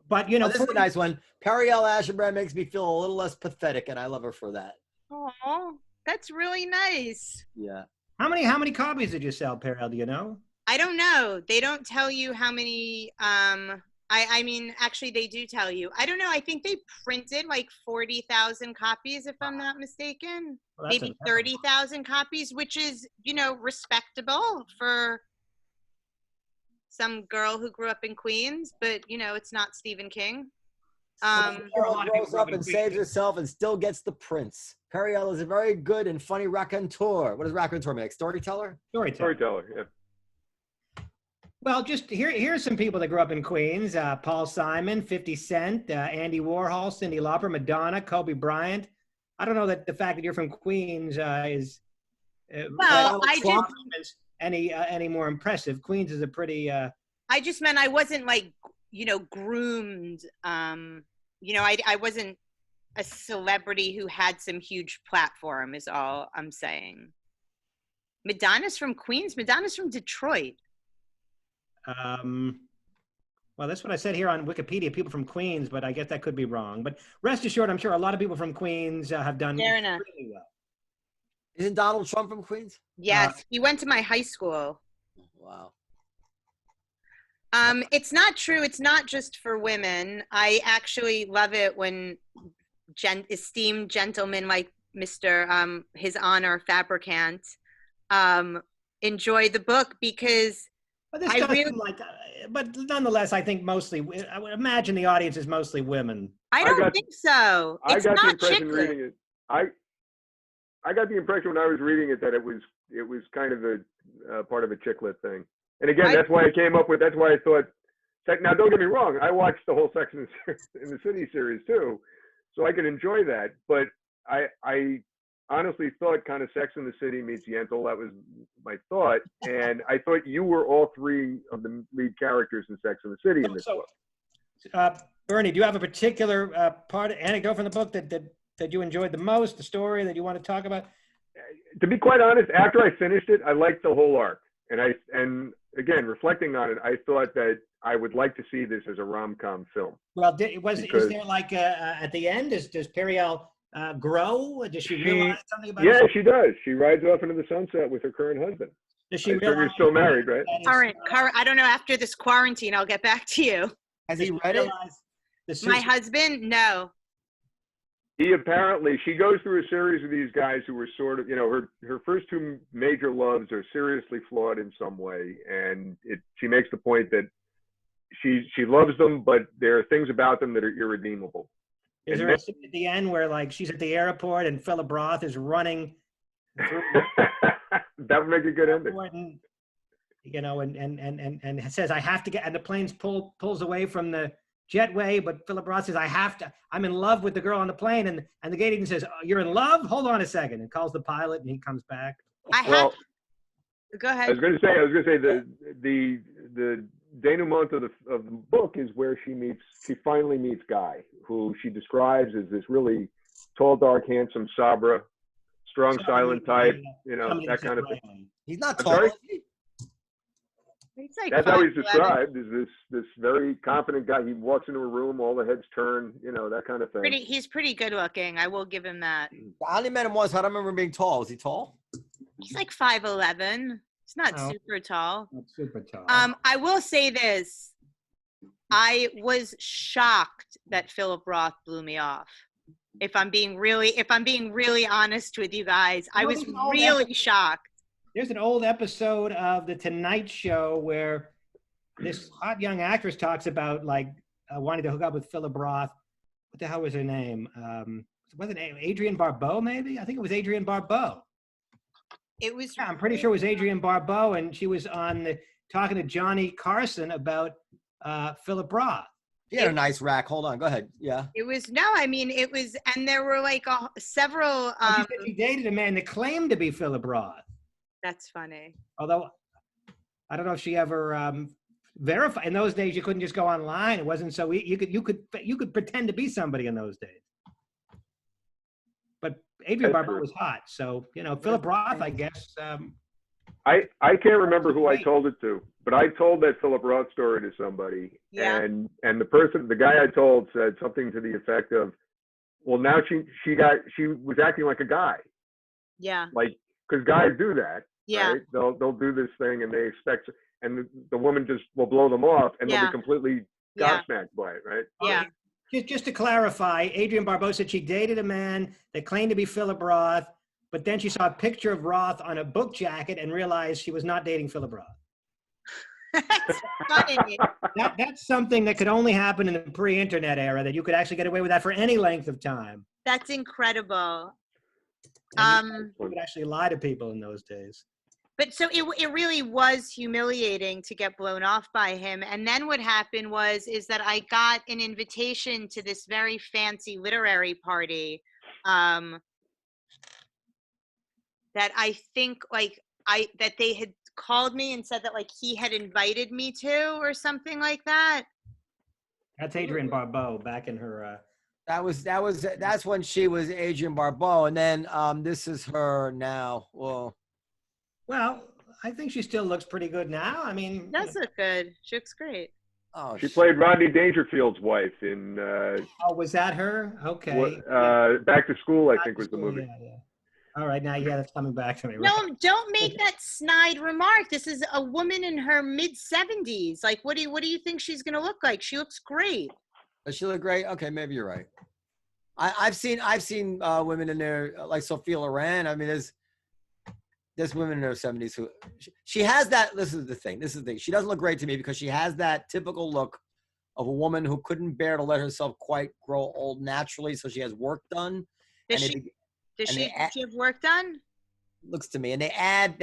But, this is a nice one. Periel Aschenbrand makes me feel a little less pathetic, and I love her for that. Oh, that's really nice. Yeah. How many copies did you sell, Periel? Do you know? I don't know. They don't tell you how many. I mean, actually, they do tell you. I don't know. I think they printed like 40,000 copies, if I'm not mistaken. Well, maybe 30,000 copies, which is, respectable for some girl who grew up in Queens. But, it's not Stephen King. Grows up and saves herself and still gets the prince. Periel is a very good and funny raconteur. What does raconteur mean? Storyteller? Storyteller, yeah. Well, just here's some people that grew up in Queens. Paul Simon, 50 Cent, Andy Warhol, Cyndi Lauper, Madonna, Kobe Bryant. I don't know that the fact that you're from Queens is any more impressive. Queens is a pretty... I just meant I wasn't like, groomed. I wasn't a celebrity who had some huge platform is all I'm saying. Madonna's from Queens. Madonna's from Detroit. Well, that's what I said here on Wikipedia, people from Queens, but I guess that could be wrong. But rest assured, I'm sure a lot of people from Queens have done really well. Isn't Donald Trump from Queens? Yes, he went to my high school. Wow. It's not true. It's not just for women. I actually love it when esteemed gentlemen like Mr. His Honor Fabricant enjoy the book because but nonetheless, I think mostly, I would imagine the audience is mostly women. I don't think so. It's not chick lit. I got the impression when I was reading it that it was kind of a part of a chick lit thing. And again, that's why I thought, now don't get me wrong, I watched the whole Sex in the City series too, so I could enjoy that. But I honestly thought kind of Sex in the City meets Yentl. That was my thought. And I thought you were all three of the lead characters in Sex in the City in this book. Bernie, do you have a particular anecdote from the book that you enjoyed the most, the story that you want to talk about? To be quite honest, after I finished it, I liked the whole arc. And again, reflecting on it, I thought that I would like to see this as a rom-com film. Well, is there like at the end, does Periel grow? Does she realize something about herself? Yeah, she does. She rides off into the sunset with her current husband. Does she realize you're still married, right? Current. I don't know. After this quarantine, I'll get back to you. Has he read it? My husband? No. She goes through a series of these guys who were sort of, her first two major loves are seriously flawed in some way. And she makes the point that she loves them, but there are things about them that are irredeemable. Is there a scene at the end where like she's at the airport and Philip Roth is running through that would make a good ending. And says, I have to get, and the plane pulls away from the jetway, but Philip Roth says, I'm in love with the girl on the plane. And the gate agent says, you're in love? Hold on a second. And calls the pilot and he comes back. Go ahead. I was going to say the denouement of the book is where she finally meets Guy, who she describes as this really tall, dark, handsome, Sabra, strong, silent type, you know, that kind of thing. He's not I'm tall. sorry? Is he? He's like That's how he's 5'11". described, is this very confident guy. He walks into a room, all the heads turn, you know, that kind of thing. He's pretty good looking. I will give him that. I only met him once. I don't remember him being tall. Is he tall? He's like 5'11". He's not No. super tall. Not super tall. I will say this. I was shocked that Philip Roth blew me off. If I'm being really honest with you guys, I was really shocked. There's an old episode of The Tonight Show where this hot young actress talks about like wanting to hook up with Philip Roth. What the hell was her name? Was it Adrienne Barbeau? Maybe I think it was Adrienne Barbeau. It was. Yeah, I'm pretty sure it was Adrienne Barbeau, and she was talking to Johnny Carson about Philip Roth. He had a nice rack. Hold on. Go ahead. Yeah. It was it was, and there were like several. She said she dated a man that claimed to be Philip Roth. That's funny. Although I don't know if she ever verified. In those days, you couldn't just go online. It wasn't so you could pretend to be somebody in those days. But Adrienne Barbeau was hot, so you know Philip Roth, I guess. I can't remember who I told it to, but I told that Philip Roth story to somebody, and the guy I told said something to the effect of, "Well, now she was acting like a guy." Yeah. Like, because guys do that. Yeah. Right? They'll do this thing and they expect, and the woman just will blow them off, and they'll be completely gobsmacked by it, right? Yeah. Just to clarify, Adrienne Barbeau said she dated a man that claimed to be Philip Roth, but then she saw a picture of Roth on a book jacket and realized she was not dating Philip Roth. That's funny. That's something that could only happen in the pre-internet era, that you could actually get away with that for any length of time. That's incredible. You could actually lie to people in those days. But so it really was humiliating to get blown off by him. And then what happened is that I got an invitation to this very fancy literary party that I think that they had called me and said that like he had invited me to or something like that. That's Adrienne Barbeau back in her That's when she was Adrienne Barbeau, and then this is her now. Well, I think she still looks pretty good now. I mean, does look good. She looks great. Oh, she played Rodney Dangerfield's wife in. Was that her? Okay. Back to School, I think was the movie. Yeah. All right, now that's coming back to me. No, Right? don't make that snide remark. This is a woman in her mid-70s. Like, what do you think she's gonna look like? She looks great. Does she look great? Okay, maybe you're right. I've seen women in there like Sophia Loren. I mean, there's women in their 70s who she has that. This is the thing. She doesn't look great to me because she has that typical look of a woman who couldn't bear to let herself quite grow old naturally, so she has work done. Does she have work done? Looks to me, and they add,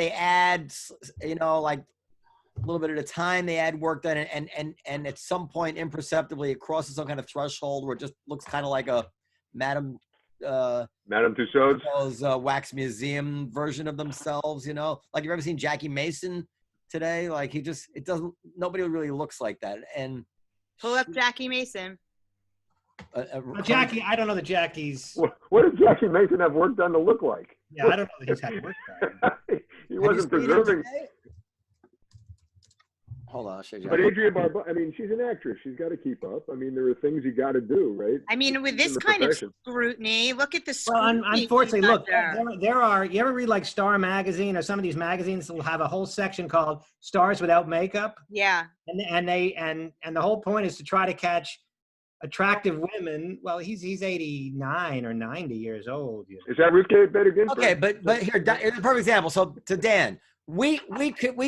you know, like a little bit at a time. They add work done, and at some point, imperceptibly, it crosses some kind of threshold where it just looks kind of like a Madame Tussauds wax museum version of themselves, you know. Like, you've ever seen Jackie Mason today? Like, nobody really looks like that. And pull up Jackie Mason. Jackie, I don't know the Jackies. What does Jackie Mason have work done to look like? Yeah, I don't know that he's had work done. He wasn't preserving. Hold on, I'll show you. But Adrienne Barbeau, I mean, she's an actress. She's got to keep up. I mean, there are things you got to do, right? I mean, with this kind of scrutiny, look at the scrutiny. Well, unfortunately, look, there are, you ever read like Star Magazine or some of these magazines that will have a whole section called Stars Without Makeup? Yeah. And the whole point is to try to catch attractive women. Well, he's 89 or 90 years old. You know. Is that Ruth Bader Ginsburg? Okay, but here's a perfect example. So to Dan, we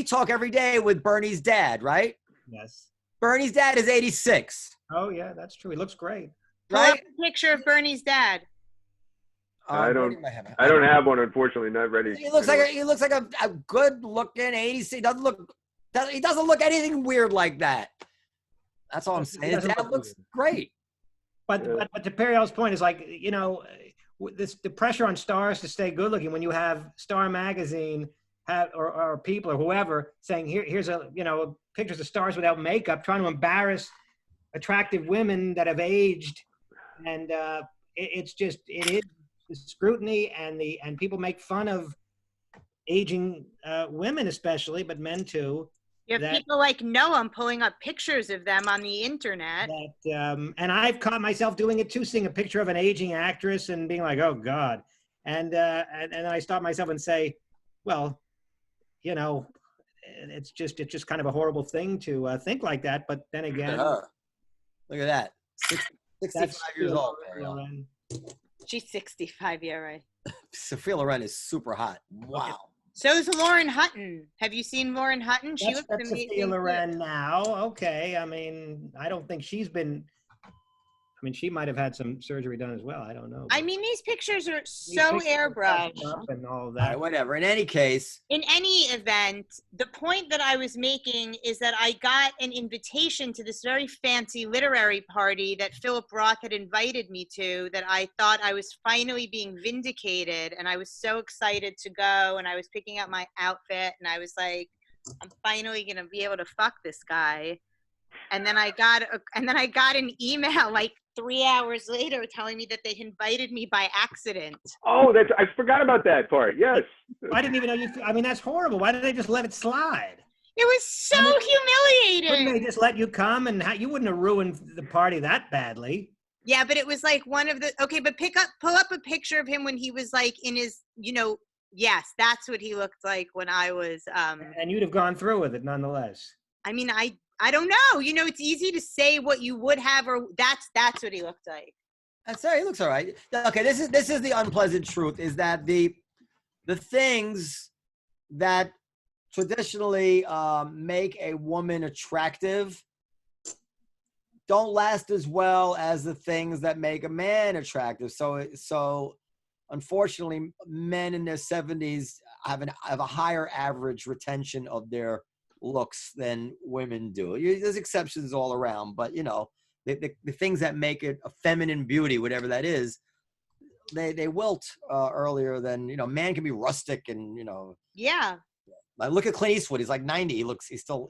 talk every day with Bernie's dad, right? Yes. Bernie's dad is 86. Oh yeah, that's true. He looks great. Right? Pull up a picture of Bernie's dad. I don't have one, unfortunately. Not ready. He looks like a good looking 86. He doesn't look anything weird like that. That's all I'm saying. His dad looks great. But to Periel's point is, like, you know, the pressure on stars to stay good looking when you have Star Magazine or people or whoever saying, here's a, pictures of stars without makeup, trying to embarrass attractive women that have aged. And it is the scrutiny, and people make fun of aging women especially, but men too. You have people like Noam pulling up pictures of them on the internet. And I've caught myself doing it too, seeing a picture of an aging actress and being like, oh God. And then I stop myself and say, well, it's just kind of a horrible thing to think like that. But then again, look at that. 65 years old. She's 65, yeah, right. Sophia Loren is super hot. Wow. So is Lauren Hutton. Have you seen Lauren Hutton? She looks amazing. Sophia Loren now. Okay. I mean, I don't think she's been. I mean, she might have had some surgery done as well. I don't know. I mean, these pictures are so airbrushed. And all of that. Right, whatever. In any case. In any event, the point that I was making is that I got an invitation to this very fancy literary party that Philip Roth had invited me to, that I thought I was finally being vindicated. And I was so excited to go. And I was picking out my outfit. And I was like, I'm finally going to be able to fuck this guy. And then I got an email like 3 hours later telling me that they invited me by accident. Oh, I forgot about that part. Yes. I didn't even know I mean, that's horrible. Why did they just let it slide? It was so humiliating. Couldn't they just let you come, and you wouldn't have ruined the party that badly? Yeah, but it was like one of the, okay, but pull up a picture of him when he was like in his, yes, that's what he looked like when I was. And you'd have gone through with it nonetheless. I mean, I don't know. It's easy to say what you would have, or that's what he looked like. That's right. He looks all right. Okay, this is the unpleasant truth, is that the things that traditionally make a woman attractive don't last as well as the things that make a man attractive. So unfortunately, men in their 70s have a higher average retention of their looks than women do. There's exceptions all around, but the things that make it a feminine beauty, whatever that is, they wilt earlier than, man can be rustic and, Yeah. Like, look at Clint Eastwood. He's like 90. He's still,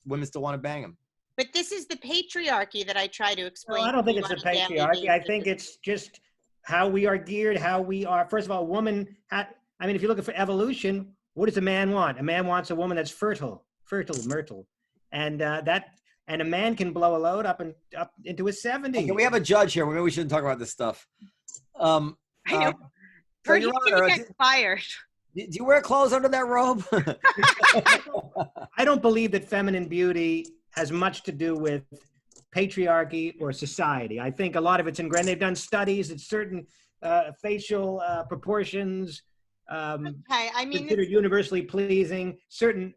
women still want to bang him. But this is the patriarchy that I try to explain. Well, I don't think it's the patriarchy. I think it's just how we are geared, how we are. First of all, if you look at evolution, what does a man want? A man wants a woman that's fertile, myrtle. And a man can blow a load up into his 70s. Okay, we have a judge here. Maybe we shouldn't talk about this stuff. I know. He's gonna get fired. Do you wear clothes under that robe? I don't believe that feminine beauty has much to do with patriarchy or society. I think a lot of it's ingrained. They've done studies at certain facial proportions. Considered universally pleasing. Certain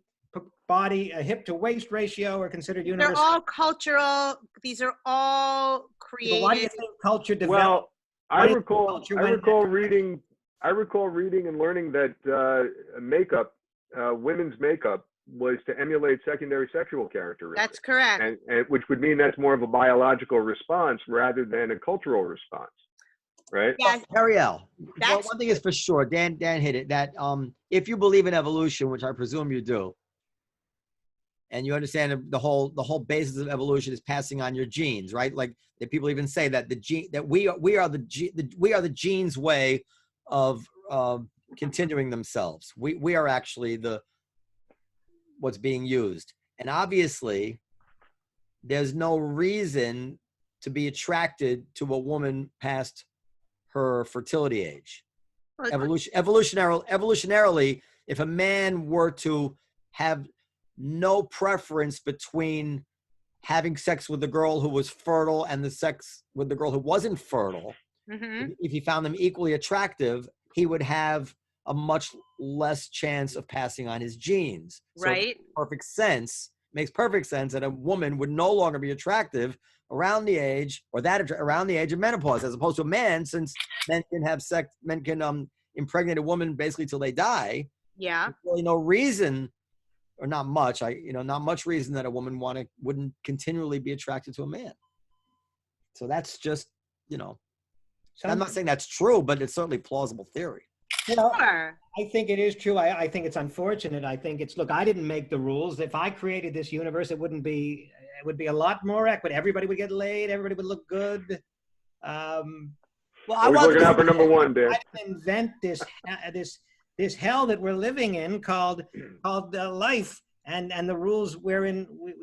body, hip to waist ratio are considered universal. They're all cultural. These are all created. But why do you think culture developed? Well, I recall reading and learning that women's makeup was to emulate secondary sexual characteristics. That's correct. And which would mean that's more of a biological response rather than a cultural response. Right? Yeah. Periel. Well, one thing is for sure, Dan hit it, that if you believe in evolution, which I presume you do, and you understand the whole basis of evolution is passing on your genes, right? Like that people even say that we are the genes' way of continuing themselves. We are actually what's being used. And obviously, there's no reason to be attracted to a woman past her fertility age. Evolutionarily, if a man were to have no preference between having sex with the girl who was fertile and the sex with the girl who wasn't fertile, if he found them equally attractive, he would have a much less chance of passing on his genes. Right. So makes perfect sense that a woman would no longer be attractive around the age of menopause, as opposed to a man, since men can have sex, men can impregnate a woman basically till they die. Yeah. There's really no reason, or not much reason that a woman wouldn't continually be attracted to a man. So that's just, I'm not saying that's true, but it's certainly plausible theory. Well, Sure. I think it is true. I think it's unfortunate. I think it's, look, I didn't make the rules. If I created this universe, it would be a lot more equity. Everybody would get laid. Everybody would look good. Well, I Always want looking out for number one, Dan. I didn't invent this hell that we're living in called life and the rules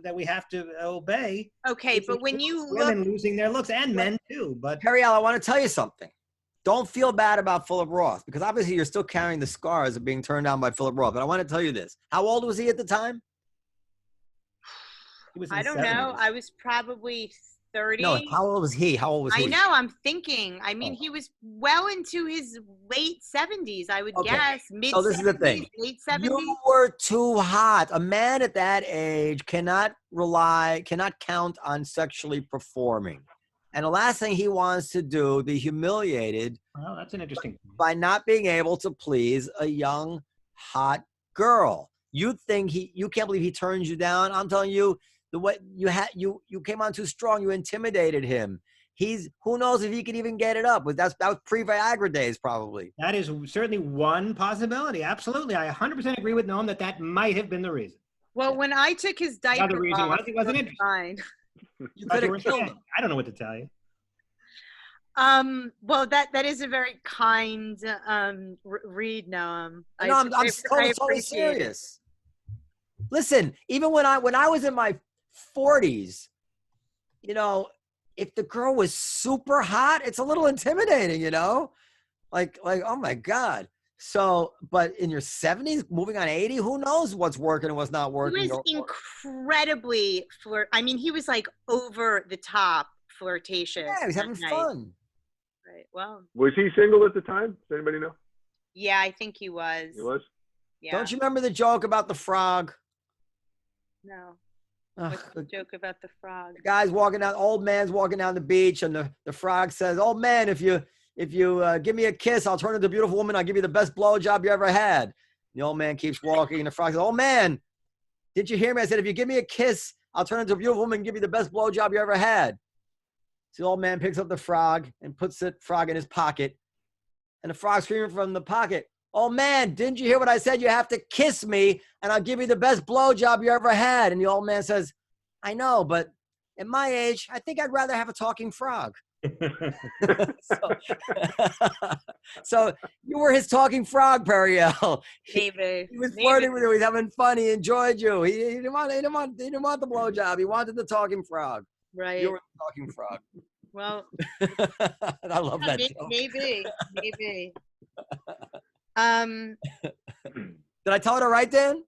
that we have to obey. Okay, but when you women look, losing their looks and men too. But Periel, I want to tell you something. Don't feel bad about Philip Roth, because obviously you're still carrying the scars of being turned down by Philip Roth. But I want to tell you this. How old was he at the time? he was in I the don't know. 70s. I was probably 30. No, how old was he? How old was he? I know. I'm thinking. I mean, Oh. he was well into his late 70s, I would Okay. guess. Mid So this is the thing. Late 70s. You were too hot. A man at that age cannot count on sexually performing. And the last thing he wants to do, be humiliated Well, that's an interesting point. by not being able to please a young, hot girl. You think you can't believe he turns you down? I'm telling you, the way you came on too strong. You intimidated him. Who knows if he could even get it up? That was pre-Viagra days, probably. That is certainly one possibility. Absolutely. I 100% agree with Noam that might have been the reason. Well, when I took his diaper Another reason off, was he wasn't it was interested. fine. You Thought could you have were killed saying. him. I don't know what to tell you. Well, that is a very kind read, Noam. No, I'm totally appreciate it. serious. Listen, even when I was in my 40s, if the girl was super hot, it's a little intimidating, like oh my God. So, but in your 70s, moving on 80, who knows what's working and what's not working? He was incredibly I mean, he was like over the top flirtatious. Yeah, he was having fun. Right. Well. Was he single at the time? Does anybody know? Yeah, I think he was. He was? Yeah. Don't you remember the joke about the frog? No. Ugh, What's the joke about the frog? the old man's walking down the beach, and the frog says, "Old man, if you give me a kiss, I'll turn into a beautiful woman. I'll give you the best blowjob you ever had." The old man keeps walking, and the frog says, "Old man, did you hear me? I said, if you give me a kiss, I'll turn into a beautiful woman and give you the best blowjob you ever had." So the old man picks up the frog and puts the frog in his pocket, and the frog screaming from the pocket, "Oh man, didn't you hear what I said? You have to kiss me and I'll give you the best blowjob you ever had." And the old man says, "I know, but at my age, I think I'd rather have a talking frog." So you were his talking frog, Periel. Maybe. He was flirting with you. He's having fun. He enjoyed you. He didn't want the blowjob. He wanted the talking frog. Right. You were the talking frog. Well, I love that joke. maybe. Did I tell it all right, Dan?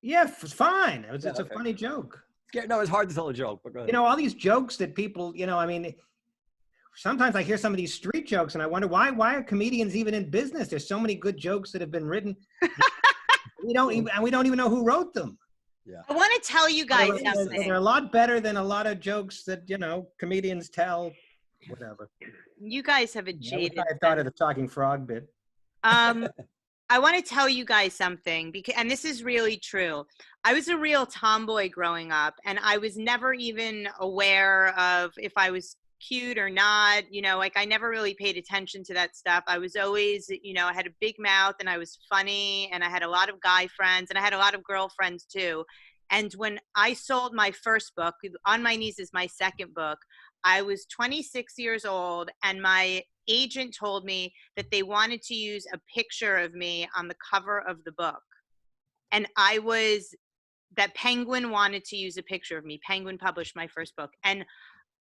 Yeah, it's fine. It's Okay. a funny joke. No, it's hard to tell a joke. But go ahead. All these jokes that people, I mean, sometimes I hear some of these street jokes and I wonder why are comedians even in business? There's so many good jokes that have been written. we don't even know who wrote them. Yeah. I want to tell you guys something. They're a lot better than a lot of jokes that, comedians tell, whatever. You guys have a I jaded. thought of the talking frog bit. I want to tell you guys something, and this is really true. I was a real tomboy growing up, and I was never even aware of if I was cute or not. I never really paid attention to that stuff. I was always, I had a big mouth and I was funny, and I had a lot of guy friends, and I had a lot of girlfriends too. And when I sold my first book, On My Knees is my second book, I was 26 years old, and my agent told me that they wanted to use a picture of me on the cover of the book. And that Penguin wanted to use a picture of me. Penguin published my first book. And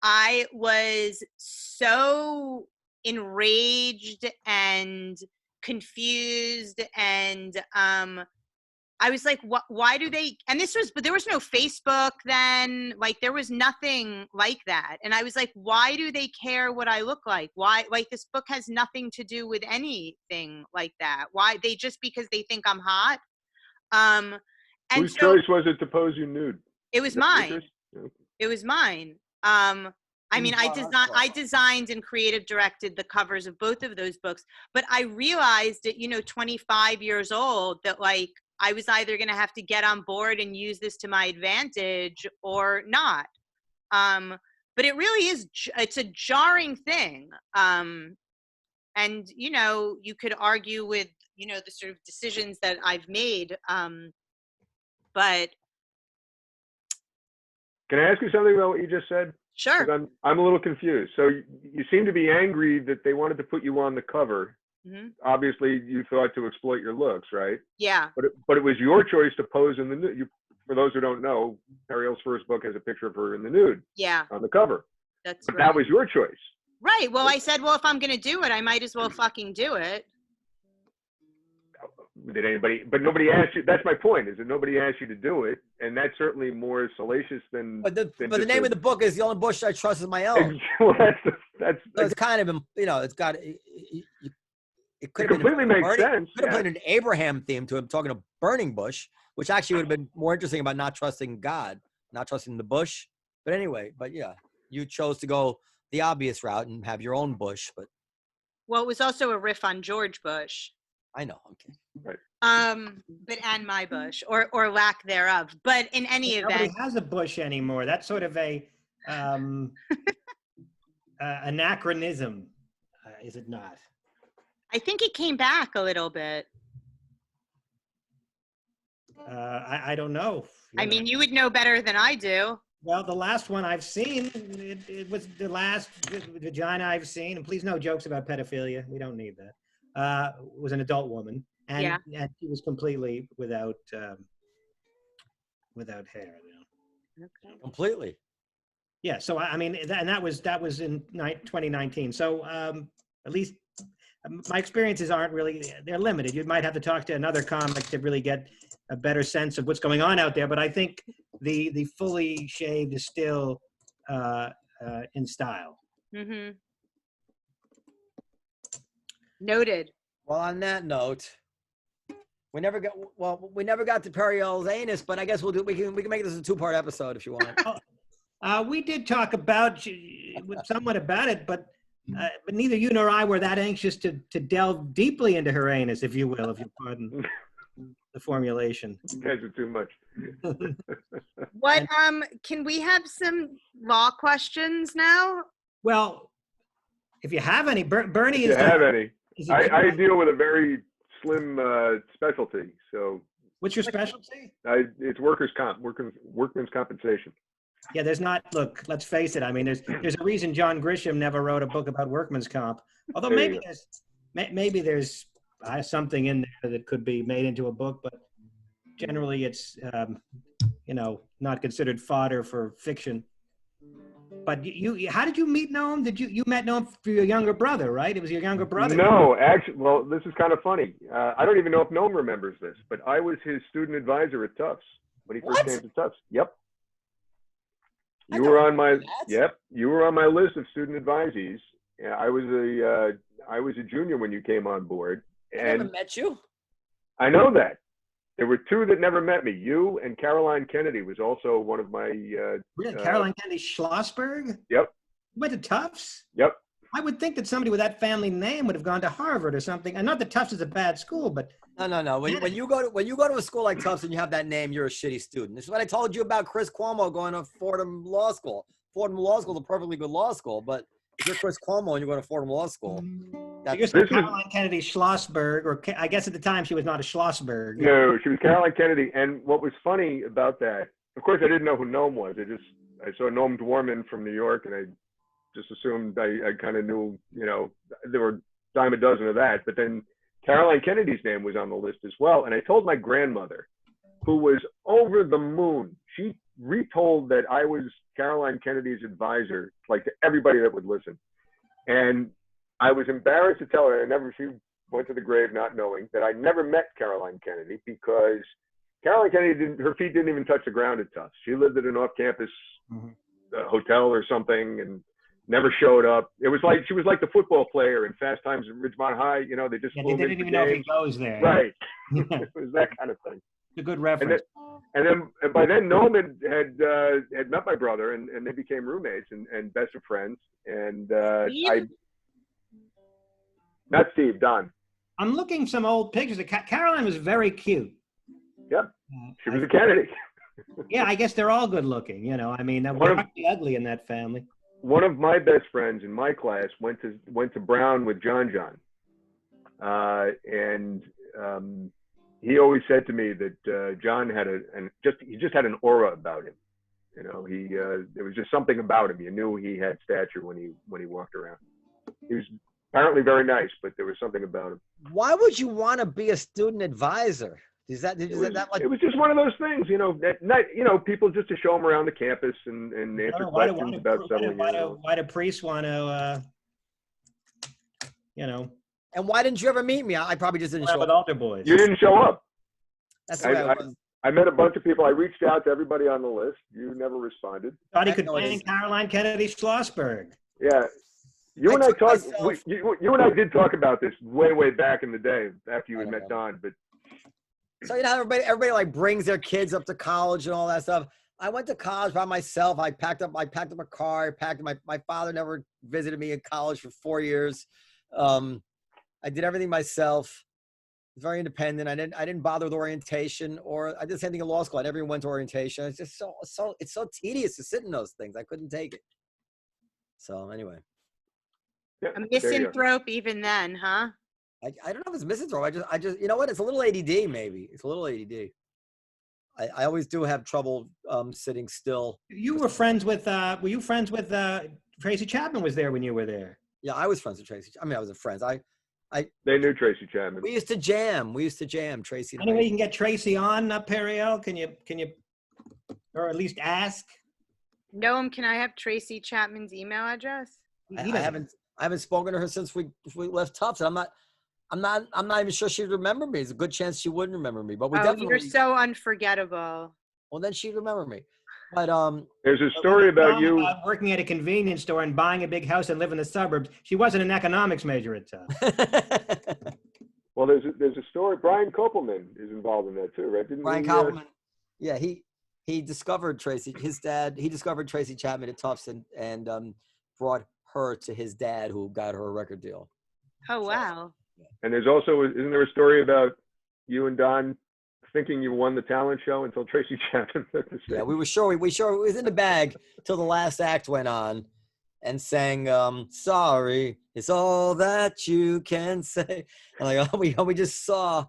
I was so enraged and confused, and I was like, why do they, but there was no Facebook then, like there was nothing like that. And I was like, why do they care what I look like? Why, like this book has nothing to do with anything like that. Why, because they think I'm hot? And whose choice was it to pose you nude? It was mine. It was mine. I mean, I designed and creative directed the covers of both of those books, but I realized at, 25 years old that like, I was either going to have to get on board and use this to my advantage or not. But it really is, it's a jarring thing. And And, you know, you could argue with, you know, the sort of decisions that I've made. But Can I ask you something about what you just said? sure. 'Cause I'm a little confused. So you seem to be angry that they wanted to put you on the cover. Mhm. Obviously, you thought to exploit your looks, right? Yeah. But it was your choice to pose in the nude. For those who don't know, Periel's first book has a picture of her in the nude Yeah. on the cover. That's But right. that was your choice. Right. Well, I said, well, if I'm going to do it, I might as well fucking do it. Did anybody? But nobody asked you. That's my point. Is that nobody asked you to do it, and that's certainly more salacious than. But the than name of the book is The Only Bush I Trust Is My Own. Well, that's So it's kind of, you know, it's got it could it have been completely makes sense. could have put an Abraham theme to him talking to burning bush, which actually would have been more interesting about not trusting God, not trusting the bush. But anyway, but yeah, you chose to go the obvious route and have your own bush. But Well, it was also a riff on George Bush. I know. Okay. But and my bush or lack thereof. But in any Nobody event, has a bush anymore. That's sort of a anachronism, is it not? I think it came back a little bit. I don't know. I mean, you would know better than I do. Well, the last one I've seen, it was the last vagina I've seen, and please no jokes about pedophilia. We don't need that. Was an adult woman, and she was completely without hair. You know? Okay. Completely. Yeah. So I mean, that was in 2019. So at least my experiences aren't really, they're limited. You might have to talk to another comic to really get a better sense of what's going on out there. But I think the fully shaved is still in style. Mm-hmm. Noted. Well, on that note, we never got to Periel's anus, but I guess we can make this a 2-part episode if you want. We did talk about somewhat about it, but neither you nor I were that anxious to delve deeply into her anus, if you will, if you pardon the formulation. You guys are too much. What can we have some law questions now? Well, if you have any, Bernie If you have any. is I deal with a very slim specialty. So what's your specialty? it's workers' workman's compensation. Yeah, there's not. Look, let's face it. I mean, there's a reason John Grisham never wrote a book about workman's comp. Although maybe there's something in there that could be made into a book, but generally it's not considered fodder for fiction. But how did you meet Noam? You met Noam through your younger brother, right? It was your younger brother. No, actually, well, this is kind of funny. I don't even know if Noam remembers this, but I was his student advisor at Tufts when he first came to Tufts. Yep. You were on my list of student advisees. Yeah, I was a junior when you came on board. I never met you. I know that. There were 2 that never met me. You and Caroline Kennedy was also one of my. Really? Caroline Kennedy Schlossberg? Yep. Went to Tufts? Yep. I would think that somebody with that family name would have gone to Harvard or something. And not that Tufts is a bad school, but no. When you go to a school like Tufts and you have that name, you're a shitty student. This is what I told you about Chris Cuomo going to Fordham Law School. Fordham Law School is a perfectly good law school, but if you're Chris Cuomo and you're going to Fordham Law School, that's Caroline Kennedy Schlossberg, or I guess at the time she was not a Schlossberg. No, she was Caroline Kennedy. And what was funny about that, of course, I didn't know who Noam was. I saw Noam Dworman from New York, and I just assumed I kind of knew, there were a dime a dozen of that. But then Caroline Kennedy's name was on the list as well. And I told my grandmother, who was over the moon. She retold that I was Caroline Kennedy's advisor, like to everybody that would listen. And I was embarrassed to tell her, she went to the grave not knowing that I never met Caroline Kennedy, because Caroline Kennedy, her feet didn't even touch the ground at Tufts. She lived at an off-campus hotel or something and never showed up. It was like, she was like the football player in Fast Times at Ridgemont High. They just they didn't even know if he goes there. Right. It was that kind of thing. It's a good reference. And by then, Noam had met my brother, and they became roommates and best of friends. And not Steve, Don. I'm looking some old pictures. Caroline was very cute. Yep, she was a Kennedy. Yeah, I guess they're all good looking. I mean, we're pretty ugly in that family. One of my best friends in my class went to Brown with John. and he always said to me that John had he just had an aura about him. You know, there was just something about him. You knew he had stature when he walked around. He was apparently very nice, but there was something about him. Why would you want to be a student advisor? Is that like? It was just one of those things, you know. People just to show them around the campus and answer questions about settling in. Why do priests want to, And why didn't you ever meet me? I probably just didn't show with up. altar boys. You didn't show up. That's the way I was. I met a bunch of people. I reached out to everybody on the list. You never responded. Thought he could bang Caroline Kennedy Schlossberg. Yeah. You and I did talk about this way back in the day after you had met Don, but. So you know how everybody like brings their kids up to college and all that stuff. I went to college by myself. I packed up a car. My father never visited me in college for 4 years. I did everything myself. Very independent. I didn't bother with orientation, or I did the same thing in law school. I never even went to orientation. It's just it's so tedious to sit in those things. I couldn't take it. So anyway. Yeah, a misanthrope even then, huh? I don't know if it's misanthrope. I just you know what? It's a little ADD maybe. It's a little ADD. I always do have trouble sitting still. You were friends with were you friends with Tracy Chapman was there when you were there? Yeah, I was friends with Tracy. I mean, I wasn't friends. They knew Tracy Chapman. We used to jam, Tracy. Anyway, you can get Tracy on Periel. Can you, or at least ask? Noam, can I have Tracy Chapman's email address? I haven't spoken to her since we left Tufts. And I'm not even sure she'd remember me. There's a good chance she wouldn't remember me. But you're so unforgettable. Well, then she'd remember me. But there's a story about you working at a convenience store and buying a big house and living in the suburbs. She wasn't an economics major at Tufts. Well, there's a story. Brian Kopelman is involved in that too, right? Brian Kopelman. Yeah, he discovered Tracy. His dad. He discovered Tracy Chapman at Tufts and brought her to his dad, who got her a record deal. Oh wow! And there's also, isn't there a story about you and Don thinking you won the talent show until Tracy Chapman took the stage? Yeah, we were sure. We sure it was in the bag till the last act went on, and sang "Sorry, it's all that you can say." And like, we just saw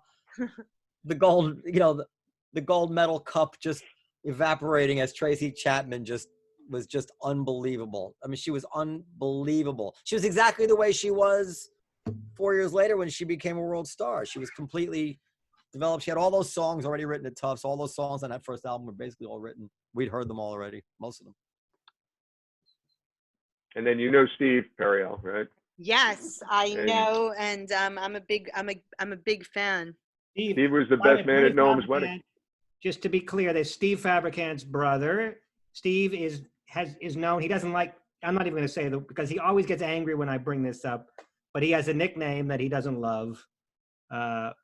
the gold, the gold medal cup just evaporating as Tracy Chapman was just unbelievable. I mean, she was unbelievable. She was exactly the way she was 4 years later when she became a world star. She was completely developed. She had all those songs already written at Tufts. All those songs on that first album were basically all written. We'd heard them all already, most of them. And then Steve Periel, right? Yes, I know, and I'm a big fan. Steve was the best man at Noam's wedding. Just to be clear, there's Steve Fabricant's brother. Steve is known. He doesn't like. I'm not even going to say that because he always gets angry when I bring this up. But he has a nickname that he doesn't love.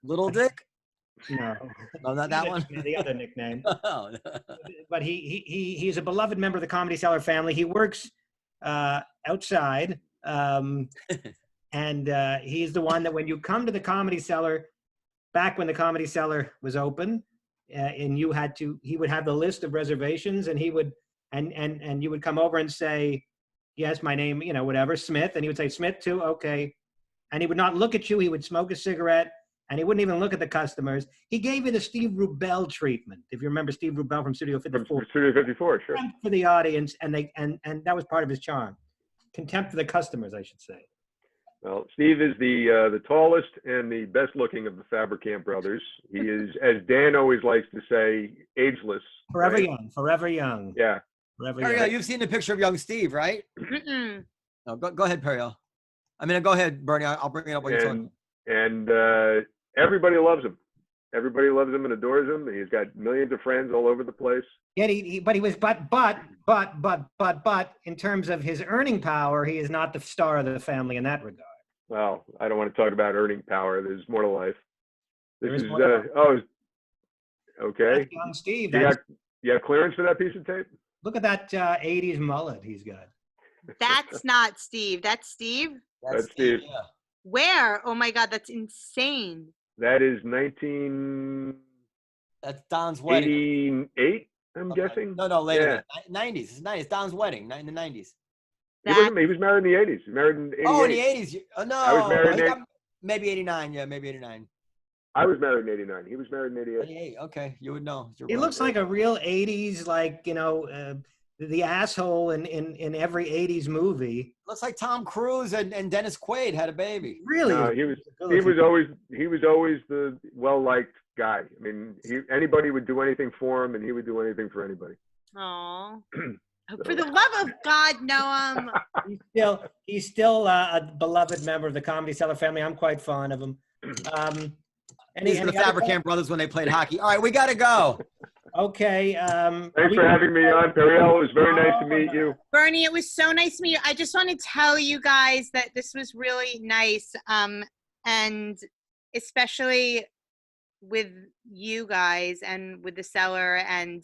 Little Dick? No, not that one. The other nickname. Oh, no. But he's a beloved member of the Comedy Cellar family. He works outside, and he's the one that when you come to the Comedy Cellar, back when the Comedy Cellar was open, and he would have the list of reservations, and he would and you would come over and say, yes, my name, whatever, Smith. And he would say, Smith too, okay. And he would not look at you. He would smoke a cigarette, and he wouldn't even look at the customers. He gave you the Steve Rubell treatment. If you remember Steve Rubell from Studio 54. From Studio 54, sure. Contempt for the audience, and that was part of his charm. Contempt for the customers, I should say. Well, Steve is the tallest and the best looking of the Fabricant brothers. He is, as Dan always likes to say, ageless. Forever right? young, forever young. Yeah. Periel, you've seen the picture of young Steve, right? Mm-mm. No, go ahead, Periel. I mean, go ahead, Bernie. I'll bring it up when you're talking. And everybody loves him. Everybody loves him and adores him. He's got millions of friends all over the place. Yeah, but in terms of his earning power, he is not the star of the family in that regard. Well, I don't want to talk about earning power. There's more to life. This is okay. Young Steve. You got clearance for that piece of tape? Look at that 80s mullet he's got. That's not Steve. That's Steve? That's Steve. Yeah. Where? Oh my God, that's insane. That is That's Don's wedding. 1988, I'm guessing. No, later. Yeah. 90s. It's 90s. Don's wedding, in the 90s. He was married in the 80s. He was married in 88. Oh, in the 80s. Oh, no. I was married maybe 89. Yeah, maybe 89. I was married in 89. He was married in 88. 88. Okay, you would know. You're He right. looks like a real 80s, like, the asshole in every 80s movie. Looks like Tom Cruise and Dennis Quaid had a baby. Really? No, he was always the well-liked guy. I mean, anybody would do anything for him, and he would do anything for anybody. Aw. For the love of God, Noam. He's still a beloved member of the Comedy Cellar family. I'm quite fond of him. These are the Fabricant brothers when they played hockey. All right, we got to go. Okay. Thanks for having me on, Periel. It was very nice to meet you. Bernie, it was so nice to meet you. I just want to tell you guys that this was really nice, and especially with you guys and with the Cellar, and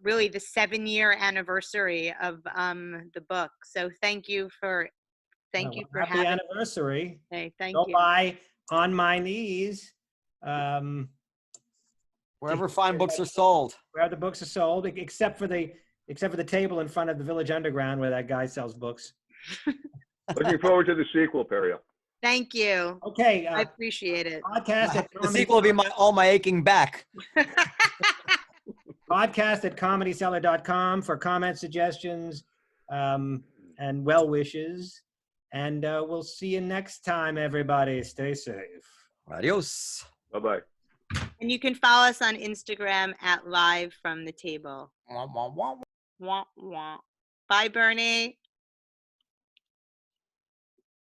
really the 7-year anniversary of the book. So thank you for Happy having anniversary. me. Thank Go you. buy On My Knees. Wherever fine books are sold. Where the books are sold, except for the table in front of the Village Underground where that guy sells books. Looking forward to the sequel, Periel. Thank you. Okay. I appreciate it. Podcast The sequel will be all my aching back. Podcast at comedycellar.com for comments, suggestions, and well wishes. And we'll see you next time, everybody. Stay safe. Adios. Bye-bye. And you can follow us on Instagram at Live from the Table. Wah, wah, wah. Wah, wah. Bye, Bernie.